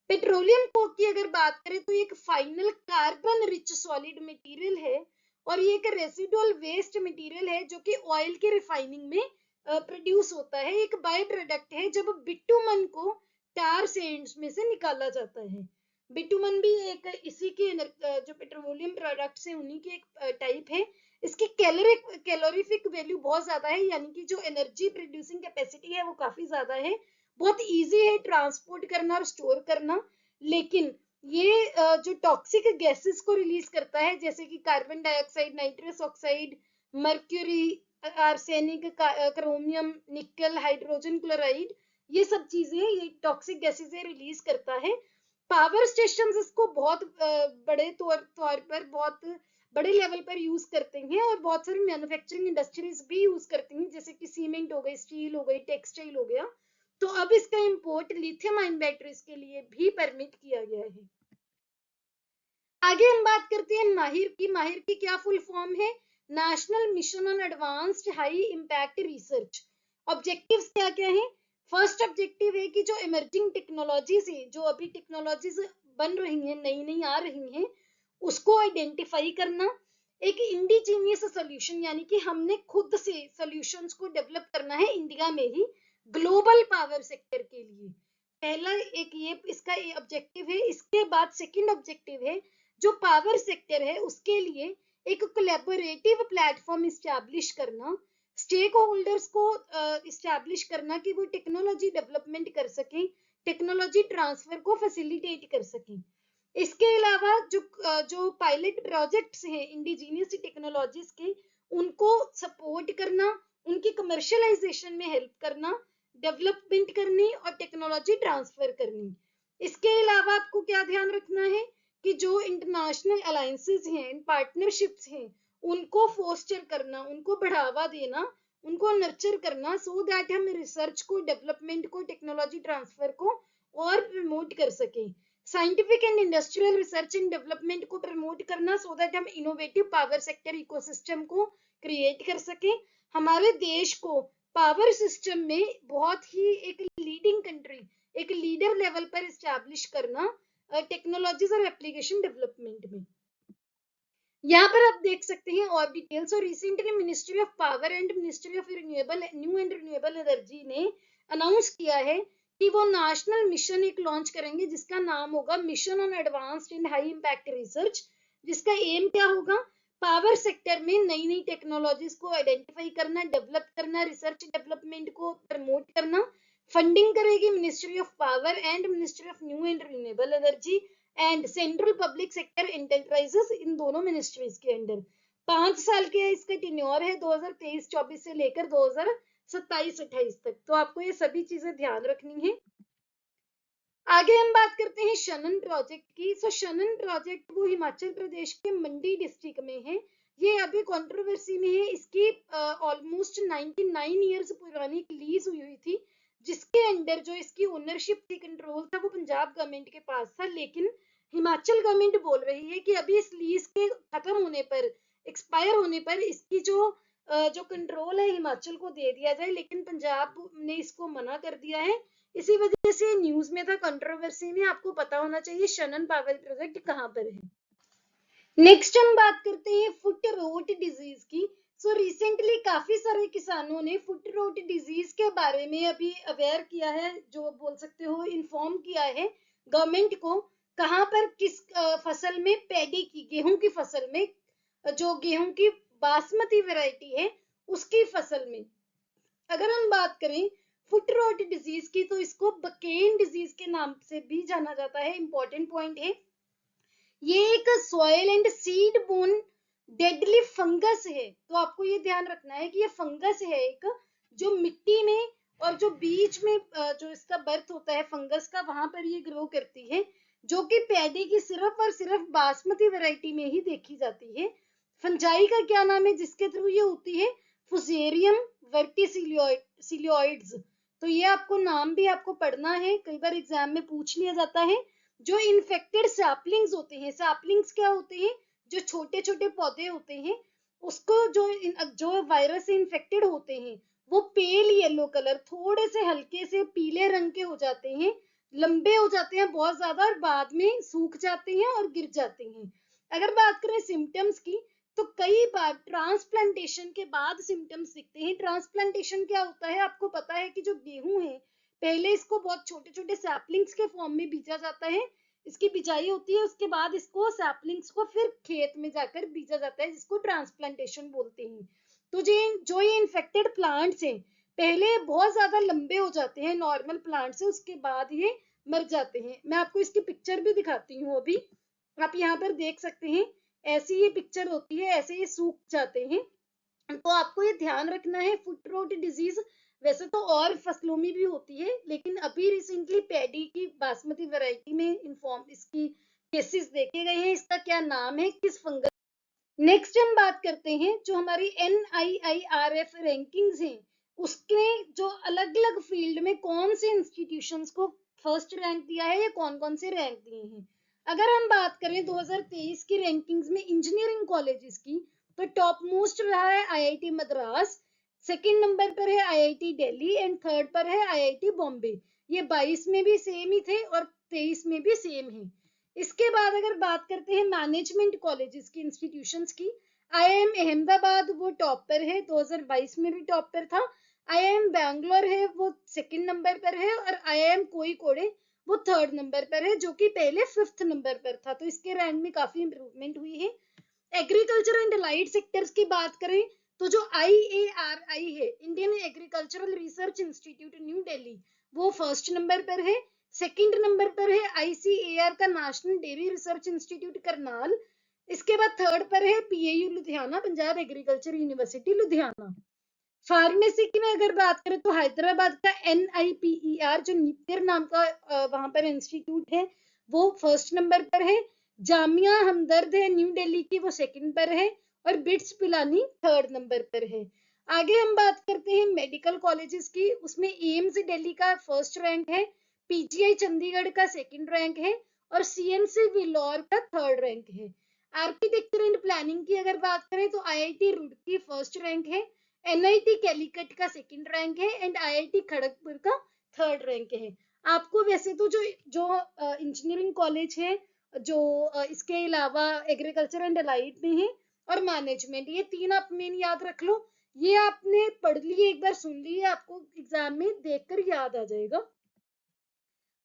पेट्रोलियम कोक की अगर बात करें तो एक final carbon rich solid material है और ये एक रेसिडुअल वेस्ट मटेरियल है जो कि ऑयल के रिफाइनिंग में प्रोड्यूस होता है। एक बाय प्रोडक्ट है जब बिटुमन को टार सैंड्स में से निकाला जाता है। बिटुमन भी एक इसी के जो पेट्रोलियम प्रोडक्ट्स हैं उन्हीं के एक टाइप है। इसकी कैलोरीफिक वैल्यू बहुत ज्यादा है, यानी कि जो एनर्जी प्रोड्यूसिंग कैपेसिटी है वो काफी ज्यादा है। बहुत इजी है ट्रांसपोर्ट करना और स्टोर करना, लेकिन ये जो टॉक्सिक गैसेस को रिलीज करता है जैसे कि carbon dioxide, nitrous oxide, mercury, arsenic, chromium, निकल, हाइड्रोजन क्लोराइड, ये सब चीजें ये टॉक्सिक गैसेस रिलीज करता है। पावर स्टेशन इसको बहुत बड़े तौर पर बहुत बड़े लेवल पर यूज करते हैं और बहुत सारी मैन्युफैक्चरिंग इंडस्ट्रीज भी यूज करती हैं, जैसे कि सीमेंट हो गई, स्टील हो गई, टेक्सटाइल हो गया। तो अब इसका इंपोर्ट लिथियम आयन बैटरीज के लिए भी परमिट किया गया है। आगे हम बात करते हैं माहिर की। माहिर की क्या फुल फॉर्म है? National mission on advanced high impact research. Objectives क्या क्या हैं? फर्स्ट ऑब्जेक्टिव है कि जो इमर्जिंग टेक्नोलॉजीज है, जो अभी टेक्नोलॉजीज बन रही हैं, नई नई आ रही हैं, उसको आइडेंटिफाई करना। एक इंडिजीनियस सोल्यूशन, यानी कि हमने खुद से सॉल्यूशंस को डेवलप करना है इंडिया में ही ग्लोबल पावर सेक्टर के लिए। पहला एक ये इसका ऑब्जेक्टिव है। इसके बाद सेकंड ऑब्जेक्टिव है जो पावर सेक्टर है उसके लिए एक कोलैबोरेटिव प्लेटफॉर्म इस्टेब्लिश करना, स्टेक होल्डर्स को इस्टेब्लिश करना कि वो टेक्नोलॉजी डेवलपमेंट कर सकें, टेक्नोलॉजी ट्रांसफर को फैसिलिटेट कर सकें। इसके अलावा जो पायलट प्रोजेक्ट्स हैं इंडिजीनियस टेक्नोलॉजीज के, उनको सपोर्ट करना, उनकी कमर्शियलाइजेशन में हेल्प करना, डेवलपमेंट करनी और टेक्नोलॉजी ट्रांसफर करनी। इसके अलावा आपको क्या ध्यान रखना है कि जो इंटरनेशनल अलायंसेस हैं, पार्टनरशिप्स हैं, उनको फोस्टर करना, उनको बढ़ावा देना, उनको नर्चर करना, सो दैट हम रिसर्च को, डेवलपमेंट को, टेक्नोलॉजी ट्रांसफर को और प्रमोट कर सकें। Scientific and industrial research and development को प्रमोट करना, सो दैट हम इनोवेटिव पावर सेक्टर इकोसिस्टम को क्रिएट कर सकें। हमारे देश को पावर सिस्टम में बहुत ही एक लीडिंग कंट्री, एक लीडर लेवल पर इस्टेब्लिश करना टेक्नोलॉजीज और एप्लीकेशन डेवलपमेंट में। यहाँ पर आप देख सकते हैं और डिटेल्स। और recently ministry of power and ministry of new and renewable energy ने अनाउंस किया है कि वो नेशनल मिशन एक लॉन्च करेंगे जिसका नाम होगा mission on advanced and high impact research. जिसका एम क्या होगा? पावर सेक्टर में नई नई टेक्नोलॉजीज को आइडेंटिफाई करना, डेवलप करना, रिसर्च डेवलपमेंट को प्रमोट करना। फंडिंग करेगी ministry of power and ministry of new and renewable energy and central public sector enterprises, इन दोनों मिनिस्ट्रीज के अंडर। 5 साल के इसका टेन्योर है, 2023-24 से लेकर 2027-28 तक। तो आपको ये सभी चीजें ध्यान रखनी है। आगे हम बात करते हैं शनन प्रोजेक्ट की। सो शनन प्रोजेक्ट वो हिमाचल प्रदेश के मंडी डिस्ट्रिक्ट में है। ये अभी कंट्रोवर्सी में है। इसकी ऑलमोस्ट 99 इयर्स पुरानी एक लीज हुई थी, जिसके अंडर जो इसकी ओनरशिप थी, कंट्रोल था, वो पंजाब गवर्नमेंट के पास था। लेकिन हिमाचल गवर्नमेंट बोल रही है कि अभी इस लीज के खत्म होने पर, एक्सपायर होने पर इसकी जो कंट्रोल है हिमाचल को दे दिया जाए, लेकिन पंजाब ने इसको मना कर दिया है। इसी वजह से न्यूज में था, कंट्रोवर्सी में। आपको पता होना चाहिए शनन पावर प्रोजेक्ट कहाँ पर है। नेक्स्ट हम बात करते हैं फुट रोट डिजीज की। सो रिसेंटली काफी सारे किसानों ने फुट रोट डिजीज के बारे में अभी अवेयर किया है, जो बोल सकते हो इन्फॉर्म किया है गवर्नमेंट को। कहाँ पर, किस फसल में? पैडी की, गेहूं की फसल में, जो गेहूं की बासमती वैरायटी है उसकी फसल में। अगर हम बात करें फुट रोट डिजीज की, तो इसको बकेन डिजीज के नाम से भी जाना जाता है। इंपॉर्टेंट पॉइंट है, ये एक soil and seed bone deadly fungus है। तो आपको ये ध्यान रखना है कि ये फंगस है एक, जो मिट्टी में और जो बीज में जो इसका बर्थ होता है फंगस का, वहां पर ये ग्रो करती है, जो कि पैडी की सिर्फ और सिर्फ बासमती वैरायटी में ही देखी जाती है। फंजाई का क्या नाम है जिसके थ्रू ये होती है? फुजेरियम वर्टिसिलियोइड्स। तो ये आपको नाम भी आपको पढ़ना है, कई बार एग्जाम में पूछ लिया जाता है। जो इन्फेक्टेड सैपलिंग्स होते हैं, सैपलिंग्स क्या होते हैं, जो छोटे छोटे पौधे होते हैं, उसको जो वायरस से इन्फेक्टेड होते हैं वो पेल येलो कलर, थोड़े से हल्के से पीले रंग के हो जाते हैं, लंबे हो जाते हैं बहुत ज्यादा और बाद में सूख जाते हैं और गिर जाते हैं। अगर बात करें सिम्टम्स की, तो कई बार ट्रांसप्लांटेशन के बाद सिम्टम्स दिखते हैं। ट्रांसप्लांटेशन क्या होता है, आपको पता है कि जो गेहूं है, पहले इसको बहुत छोटे छोटे सैपलिंग्स के फॉर्म में बीजा जाता है, इसकी बिजाई होती है, उसके बाद इसको सैपलिंग्स को फिर खेत में जाकर बीजा जाता है, जिसको ट्रांसप्लांटेशन बोलते हैं। तो जो ये इन्फेक्टेड प्लांट्स हैं, पहले बहुत ज्यादा लंबे हो जाते हैं नॉर्मल प्लांट से, उसके बाद ये मर जाते हैं। मैं आपको इसकी पिक्चर भी दिखाती हूँ अभी, आप यहाँ पर देख सकते हैं, ऐसी ये पिक्चर होती है, ऐसे ये सूख जाते हैं। तो आपको ये ध्यान रखना है, फुट रोट डिजीज वैसे तो और फसलों में भी होती है, लेकिन अभी रिसेंटली पैडी की बासमती वैरायटी में इन्फॉर्म इसकी केसेस देखे गए हैं। इसका क्या नाम है, किस फंगस। नेक्स्ट हम बात करते हैं जो हमारी NIIRF रैंकिंग्स हैं, उसने जो अलग अलग फील्ड में कौन से इंस्टीट्यूशंस को फर्स्ट रैंक दिया है या कौन कौन से रैंक दिए हैं। अगर हम बात करें 2023 की रैंकिंग्स में इंजीनियरिंग कॉलेजेस की, तो टॉप मोस्ट रहा है IIT मद्रास, सेकंड नंबर पर है IIT दिल्ली एंड थर्ड पर है IIT बॉम्बे। ये 22 में भी सेम ही थे और 23 में भी सेम है। इसके बाद अगर बात करते हैं मैनेजमेंट कॉलेजेस की, इंस्टीट्यूशंस की, IIM अहमदाबाद वो टॉप पर है, 2022 में भी टॉप पर था। IIM बैंगलोर है वो सेकंड नंबर पर है और IIM कोझिकोड वो थर्ड नंबर पर है, जो कि पहले फिफ्थ नंबर पर था। तो इसके रैंक में काफी इंप्रूवमेंट हुई है। एग्रीकल्चर एंड अलाइड सेक्टर्स की बात करें, तो जो IARI है, Indian agricultural research institute new Delhi, वो फर्स्ट नंबर पर है। सेकंड नंबर पर है ICAR का national dairy research institute Karnal. इसके बाद थर्ड पर है PAU Ludhiana, Punjab agriculture university Ludhiana. Pharmacy की में अगर बात करें तो हैदराबाद का NIPER जो नीतिर नाम का वहां पर इंस्टीट्यूट है, वो फर्स्ट नंबर पर है। जामिया हमदर्द है न्यू दिल्ली की, वो सेकंड पर है और बिट्स पिलानी थर्ड नंबर पर है। आगे हम बात करते हैं मेडिकल कॉलेजेस की, उसमें एम्स दिल्ली का फर्स्ट रैंक है, PGI चंडीगढ़ का सेकंड रैंक है और CMC वेल्लोर का थर्ड रैंक है। आर्किटेक्चर एंड प्लानिंग की अगर बात करें तो IIT रुड़की फर्स्ट रैंक है, NIT कैलिकट का सेकंड रैंक है एंड IIT खड़गपुर का थर्ड रैंक है। आपको वैसे तो जो जो इंजीनियरिंग कॉलेज है, जो इसके अलावा एग्रीकल्चर एंड अलाइड में है और मैनेजमेंट, ये तीन आप मेन याद रख लो। ये आपने पढ़ लिए, एक बार सुन लिए, आपको एग्जाम में देखकर याद आ जाएगा।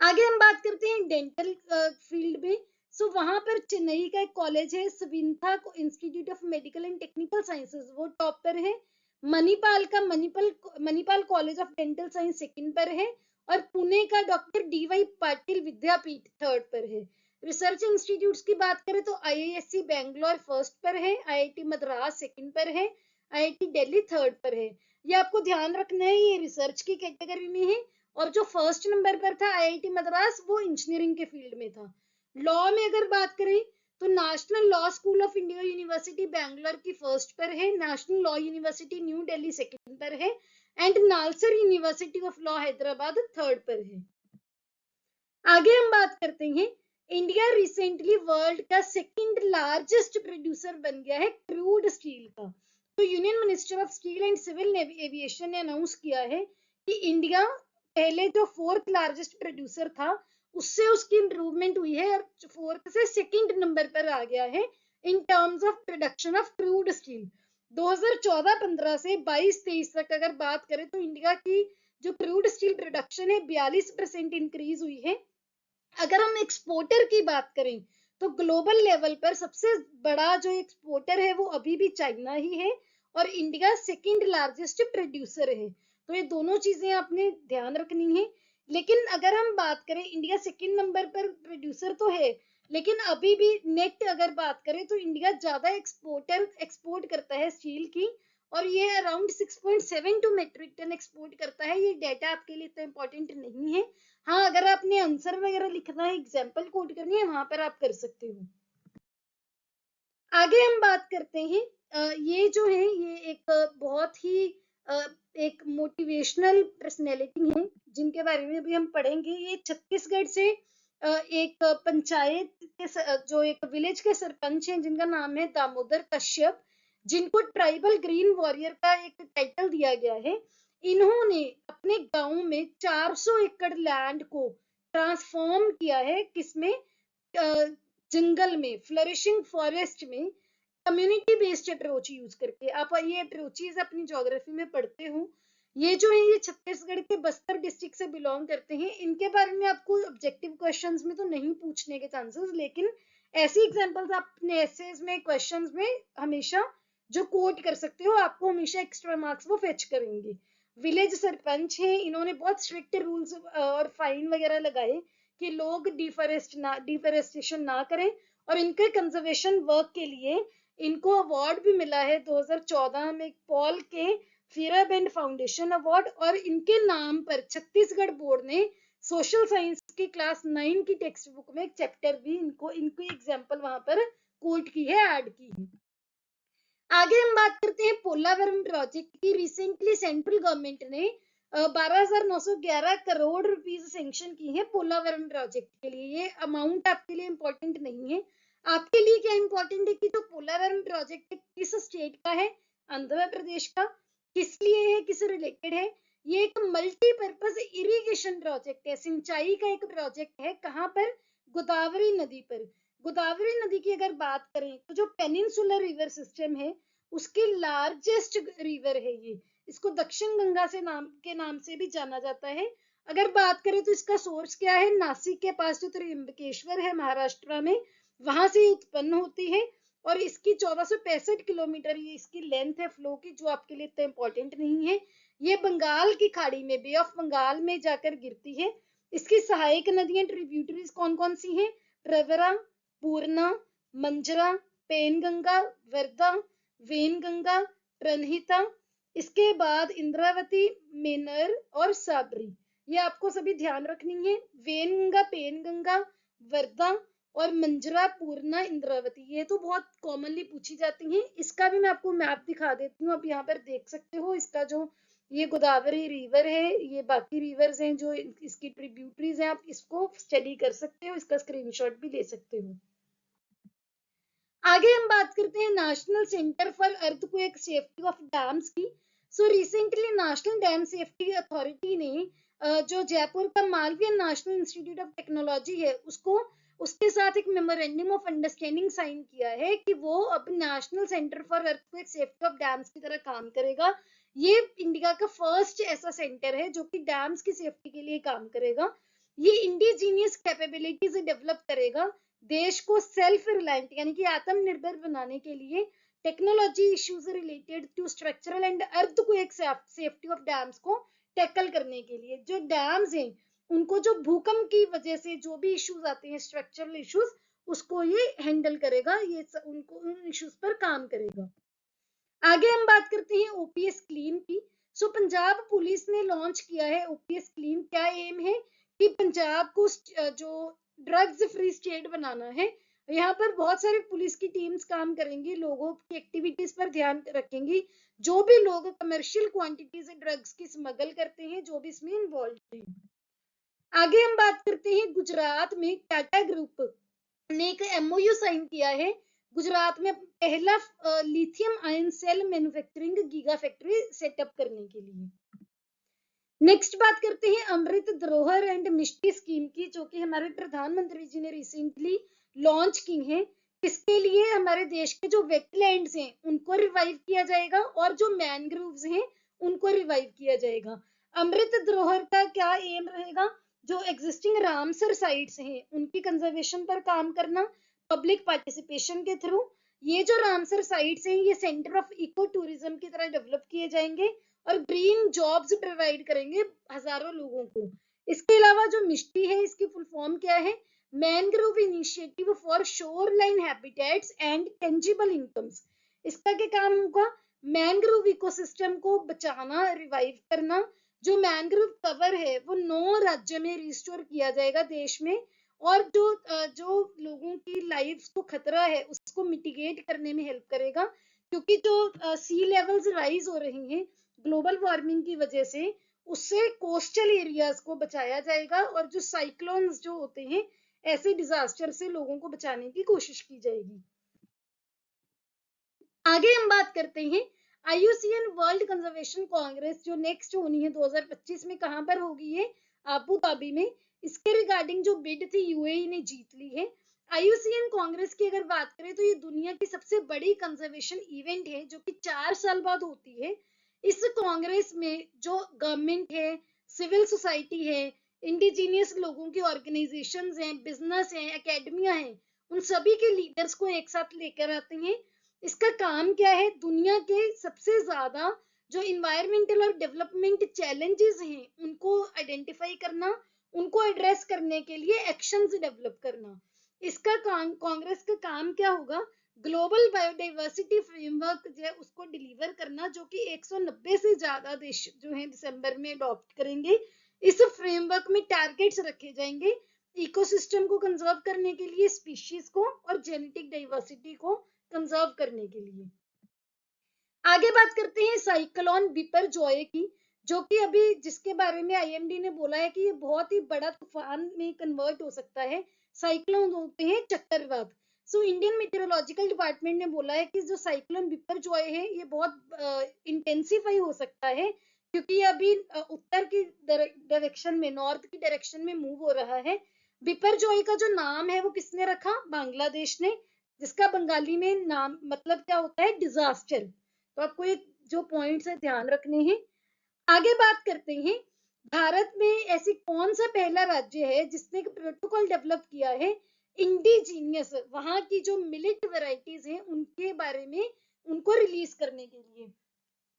आगे हम बात करते हैं डेंटल फील्ड में। सो वहां पर चेन्नई का एक कॉलेज है, Saveetha institute of medical and technical sciences, वो टॉप पर है। मणिपाल का Manipal college of dental science second पर है और पुणे का doctor DY Patil Vidyapeeth third पर है। रिसर्च इंस्टीट्यूट्स की बात करें तो IISc बैंगलोर फर्स्ट पर है, IIT मद्रास सेकंड पर है, IIT दिल्ली थर्ड पर है। ये आपको ध्यान रखना है, ये रिसर्च की कैटेगरी में है और जो फर्स्ट नंबर पर था IIT मद्रास, वो इंजीनियरिंग के फील्ड में था। लॉ में अगर बात करें तो national law school of India university Bangalore की फर्स्ट पर है, national law university new Delhi second पर है and NALSAR university of law Hyderabad third पर है। आगे हम बात करते हैं, इंडिया रिसेंटली वर्ल्ड का सेकंड लार्जेस्ट प्रोड्यूसर बन गया है क्रूड स्टील का। तो union minister of steel and civil aviation ने अनाउंस किया है कि इंडिया पहले जो फोर्थ लार्जेस्ट प्रोड्यूसर था, उससे उसकी इंप्रूवमेंट हुई है और फोर्थ से सेकंड नंबर पर आ गया है in terms of production of crude steel. 2014-15 से 22-23 तक अगर बात करें तो इंडिया की जो क्रूड स्टील प्रोडक्शन है 42% इंक्रीज हुई है। अगर हम एक्सपोर्टर की बात करें तो ग्लोबल लेवल पर सबसे बड़ा जो एक्सपोर्टर है वो अभी भी चाइना ही है और इंडिया सेकंड लार्जेस्ट प्रोड्यूसर है। तो ये दोनों चीजें आपने ध्यान रखनी है। लेकिन अगर हम बात करें, इंडिया सेकंड नंबर पर प्रोड्यूसर तो है, लेकिन अभी भी नेट अगर बात करें तो इंडिया ज्यादा एक्सपोर्ट करता है स्टील की, और ये अराउंड 6.72 मेट्रिक टन एक्सपोर्ट करता है। ये डेटा आपके लिए इतना इंपॉर्टेंट नहीं है। हाँ, अगर आपने आंसर वगैरह लिखना है, एग्जाम्पल कोड करनी है, वहां पर आप कर सकते हो। आगे हम बात करते हैं, ये जो है ये एक बहुत ही एक मोटिवेशनल पर्सनैलिटी है जिनके बारे में भी हम पढ़ेंगे। ये छत्तीसगढ़ से एक पंचायत के जो एक विलेज के सरपंच हैं जिनका नाम है दामोदर कश्यप, जिनको ट्राइबल ग्रीन वॉरियर का एक टाइटल दिया गया है। इन्होंने अपने गांव में 400 एकड़ लैंड को ट्रांसफॉर्म किया है, किसमें, जंगल में, फ्लरिशिंग फॉरेस्ट में, कम्युनिटी बेस्ड अप्रोच यूज करके। आप ये अप्रोचेज अपनी ज्योग्राफी में पढ़ते हो। ये जो है ये छत्तीसगढ़ के बस्तर डिस्ट्रिक्ट से बिलोंग करते हैं। इनके बारे में आपको ऑब्जेक्टिव क्वेश्चंस में तो नहीं पूछने के चांसेस, लेकिन ऐसी एग्जांपल्स आप अपने एसेज में, क्वेश्चंस में हमेशा जो कोट कर सकते हो, आपको हमेशा एक्स्ट्रा मार्क्स वो फेच करेंगे। विलेज सरपंच हैं, इन्होंने बहुत स्ट्रिक्ट रूल्स और फाइन वगैरह लगाए कि लोग डिफॉरेस्टेशन ना करें, और इनके कंजर्वेशन वर्क के लिए इनको अवार्ड भी मिला है 2014 में, पॉल के फीराबेंड फाउंडेशन अवार्ड। और इनके नाम पर छत्तीसगढ़ बोर्ड ने सोशल साइंस की क्लास 9 की टेक्स्ट बुक में एक चैप्टर भी इनकी एग्जाम्पल वहां पर कोट की है, ऐड की है। आगे हम बात करते हैं पोलावरम प्रोजेक्ट की। रिसेंटली सेंट्रल गवर्नमेंट ने 12,911 करोड़ रुपीस सैंक्शन की है पोलावरम प्रोजेक्ट के लिए। ये अमाउंट आपके लिए इंपॉर्टेंट नहीं है, आपके लिए क्या इंपॉर्टेंट है कि जो पोलावरम प्रोजेक्ट किस स्टेट का है, आंध्र प्रदेश का, किस लिए है, किस रिलेटेड है। ये एक मल्टीपर्पज इरिगेशन प्रोजेक्ट है, सिंचाई का एक प्रोजेक्ट है। कहाँ पर, गोदावरी नदी पर। गोदावरी नदी की अगर बात करें तो जो पेनिनसुलर रिवर सिस्टम है उसकी लार्जेस्ट रिवर है ये। इसको दक्षिण गंगा के नाम से भी जाना जाता है। अगर बात करें तो इसका सोर्स क्या है, नासिक के पास जो त्र्यंबकेश्वर है महाराष्ट्र में, वहां से उत्पन्न होती है। और इसकी 1465 किलोमीटर ये इसकी लेंथ है फ्लो की, जो आपके लिए इतना इंपॉर्टेंट नहीं है। ये बंगाल की खाड़ी में, बे ऑफ बंगाल में जाकर गिरती है। इसकी सहायक नदियां, ट्रिब्यूटरीज कौन कौन सी हैं, प्रवरा, पूर्णा, मंजरा, पेनगंगा, वर्धा, वेनगंगा, प्रणहिता, इसके बाद इंद्रावती, मेनर और साबरी। ये आपको सभी ध्यान रखनी है। वेनगंगा, पेनगंगा, वर्धा और मंजरा, पूर्णा, इंद्रावती, ये तो बहुत कॉमनली पूछी जाती हैं। इसका भी मैं आपको मैप दिखा देती हूँ, आप यहाँ पर देख सकते हो। इसका जो ये गोदावरी रिवर है, ये बाकी रिवर्स हैं जो इसकी ट्रिब्यूटरीज हैं, आप इसको स्टडी कर सकते हो, इसका स्क्रीनशॉट भी ले सकते हो। आगे हम बात करते हैं national centre for earthquake safety of dams की। So recently national dam safety authority ने जो जयपुर का Malaviya national institute of technology है उसको, उसके साथ एक मेमोरेंडम ऑफ अंडरस्टैंडिंग साइन किया है कि वो अब national centre for earthquake safety of dams की तरह काम करेगा। ये इंडिया का फर्स्ट ऐसा सेंटर है जो कि डैम्स की सेफ्टी के लिए काम करेगा। ये इंडिजीनियस कैपेबिलिटीज डेवलप करेगा, देश को सेल्फ रिलायंट यानी कि आत्मनिर्भर बनाने के लिए technology issues related to structural and earthquake safety of dams को टैकल करने के लिए। जो डैम्स हैं उनको जो भूकंप की वजह से जो भी इश्यूज आते हैं, स्ट्रक्चरल इश्यूज, उसको ये हैंडल करेगा, ये उनको उन इश्यूज पर काम करेगा। आगे हम बात करते हैं ओपीएस क्लीन की। सो पंजाब पुलिस ने लॉन्च किया है ओपीएस क्लीन। क्या एम है कि पंजाब को जो ड्रग्स फ्री स्टेट बनाना है। यहाँ पर बहुत सारे पुलिस की टीम्स काम करेंगी, लोगों की एक्टिविटीज पर ध्यान रखेंगी। जो भी लोग कमर्शियल क्वांटिटी से ड्रग्स की स्मगल करते हैं, जो भी इसमें इन्वॉल्व हैं। आगे हम बात करते हैं गुजरात में टाटा ग्रुप ने एक एमओयू साइन किया है गुजरात में पहला lithium ion cell manufacturing giga factory setup करने के लिए। नेक्स्ट बात करते हैं अमृत धरोहर एंड मिष्टी स्कीम की, जो कि हमारे प्रधानमंत्री जी ने रिसेंटली लॉन्च की है। इसके लिए हमारे देश के जो वेटलैंड्स हैं उनको रिवाइव किया जाएगा और जो मैनग्रोव्स हैं उनको रिवाइव किया जाएगा। अमृत धरोहर का क्या एम रहेगा, जो एग्जिस्टिंग रामसर साइट्स हैं उनकी कंजर्वेशन पर काम करना पब्लिक पार्टिसिपेशन के थ्रू। ये जो रामसर साइट्स हैं ये सेंटर ऑफ इको टूरिज्म की तरह डेवलप किए जाएंगे और ग्रीन जॉब्स प्रोवाइड करेंगे हजारों लोगों को। इसके अलावा जो मिष्टी है इसकी फुल फॉर्म क्या है, mangrove initiative for shoreline habitats and tangible incomes. इसका क्या काम होगा, मैनग्रोव इकोसिस्टम को बचाना, रिवाइव करना। जो मैनग्रोव कवर है वो 9 राज्य में रिस्टोर किया जाएगा देश में, और जो लोगों की लाइफ को खतरा है उसको मिटिगेट करने में हेल्प करेगा। क्योंकि जो सी लेवल्स राइज हो रही हैं ग्लोबल वार्मिंग की वजह से, उससे कोस्टल एरियाज को बचाया जाएगा। और जो साइक्लोन्स जो होते हैं ऐसे डिजास्टर से लोगों को बचाने की कोशिश की जाएगी। आगे हम बात करते हैं IUCN वर्ल्ड कंजर्वेशन कांग्रेस जो नेक्स्ट होनी है 2025 में, कहां पर होगी ये? अबू धाबी में। इसके रिगार्डिंग जो बिड थी यूएई ने जीत ली है। IUCN कांग्रेस की अगर बात करें तो ये दुनिया की सबसे बड़ी कंजर्वेशन इवेंट है जो कि 4 साल बाद होती है। इस कांग्रेस में जो गवर्नमेंट है, सिविल सोसाइटी है, इंडिजीनियस लोगों की ऑर्गेनाइजेशंस हैं, बिजनेस हैं, एकेडमिया हैं, उन सभी के लीडर्स को एक साथ लेकर आते हैं। इसका काम क्या है? दुनिया के सबसे ज्यादा जो इन्वायरमेंटल और डेवलपमेंट चैलेंजेस हैं उनको आइडेंटिफाई करना, उनको एड्रेस करने के लिए एक्शंस डेवलप करना। इसका काम, कांग्रेस का काम क्या होगा? ग्लोबल बायोडाइवर्सिटी फ्रेमवर्क जो है उसको डिलीवर करना, जो कि 190 से ज्यादा देश जो है दिसंबर में अडॉप्ट करेंगे। इस फ्रेमवर्क में टारगेट्स रखे जाएंगे इकोसिस्टम को कंजर्व करने के लिए, स्पीशीज को और जेनेटिक डाइवर्सिटी को कंजर्व करने के लिए। आगे बात करते हैं साइक्लोन बिपरजॉय की, जो कि अभी जिसके बारे में IMD ने बोला है कि ये बहुत ही बड़ा तूफान में कन्वर्ट हो सकता है। साइक्लोन होते हैं चक्रवात। सो इंडियन मेटेरोलॉजिकल डिपार्टमेंट ने बोला है कि जो साइक्लोन बिपरजॉय है ये बहुत इंटेंसिफाई हो सकता है, क्योंकि ये अभी उत्तर की डायरेक्शन में, नॉर्थ की डायरेक्शन में मूव हो रहा है। बिपरजॉय का जो नाम है वो किसने रखा? बांग्लादेश ने, जिसका बंगाली में नाम मतलब क्या होता है? डिजास्टर। तो आपको ये जो पॉइंट्स है ध्यान रखने हैं। आगे बात करते हैं भारत में ऐसी कौन सा पहला राज्य है जिसने प्रोटोकॉल डेवलप किया है इंडिजीनियस, वहां की जो मिलेट वैरायटीज हैं उनके बारे में, उनको रिलीज करने के लिए।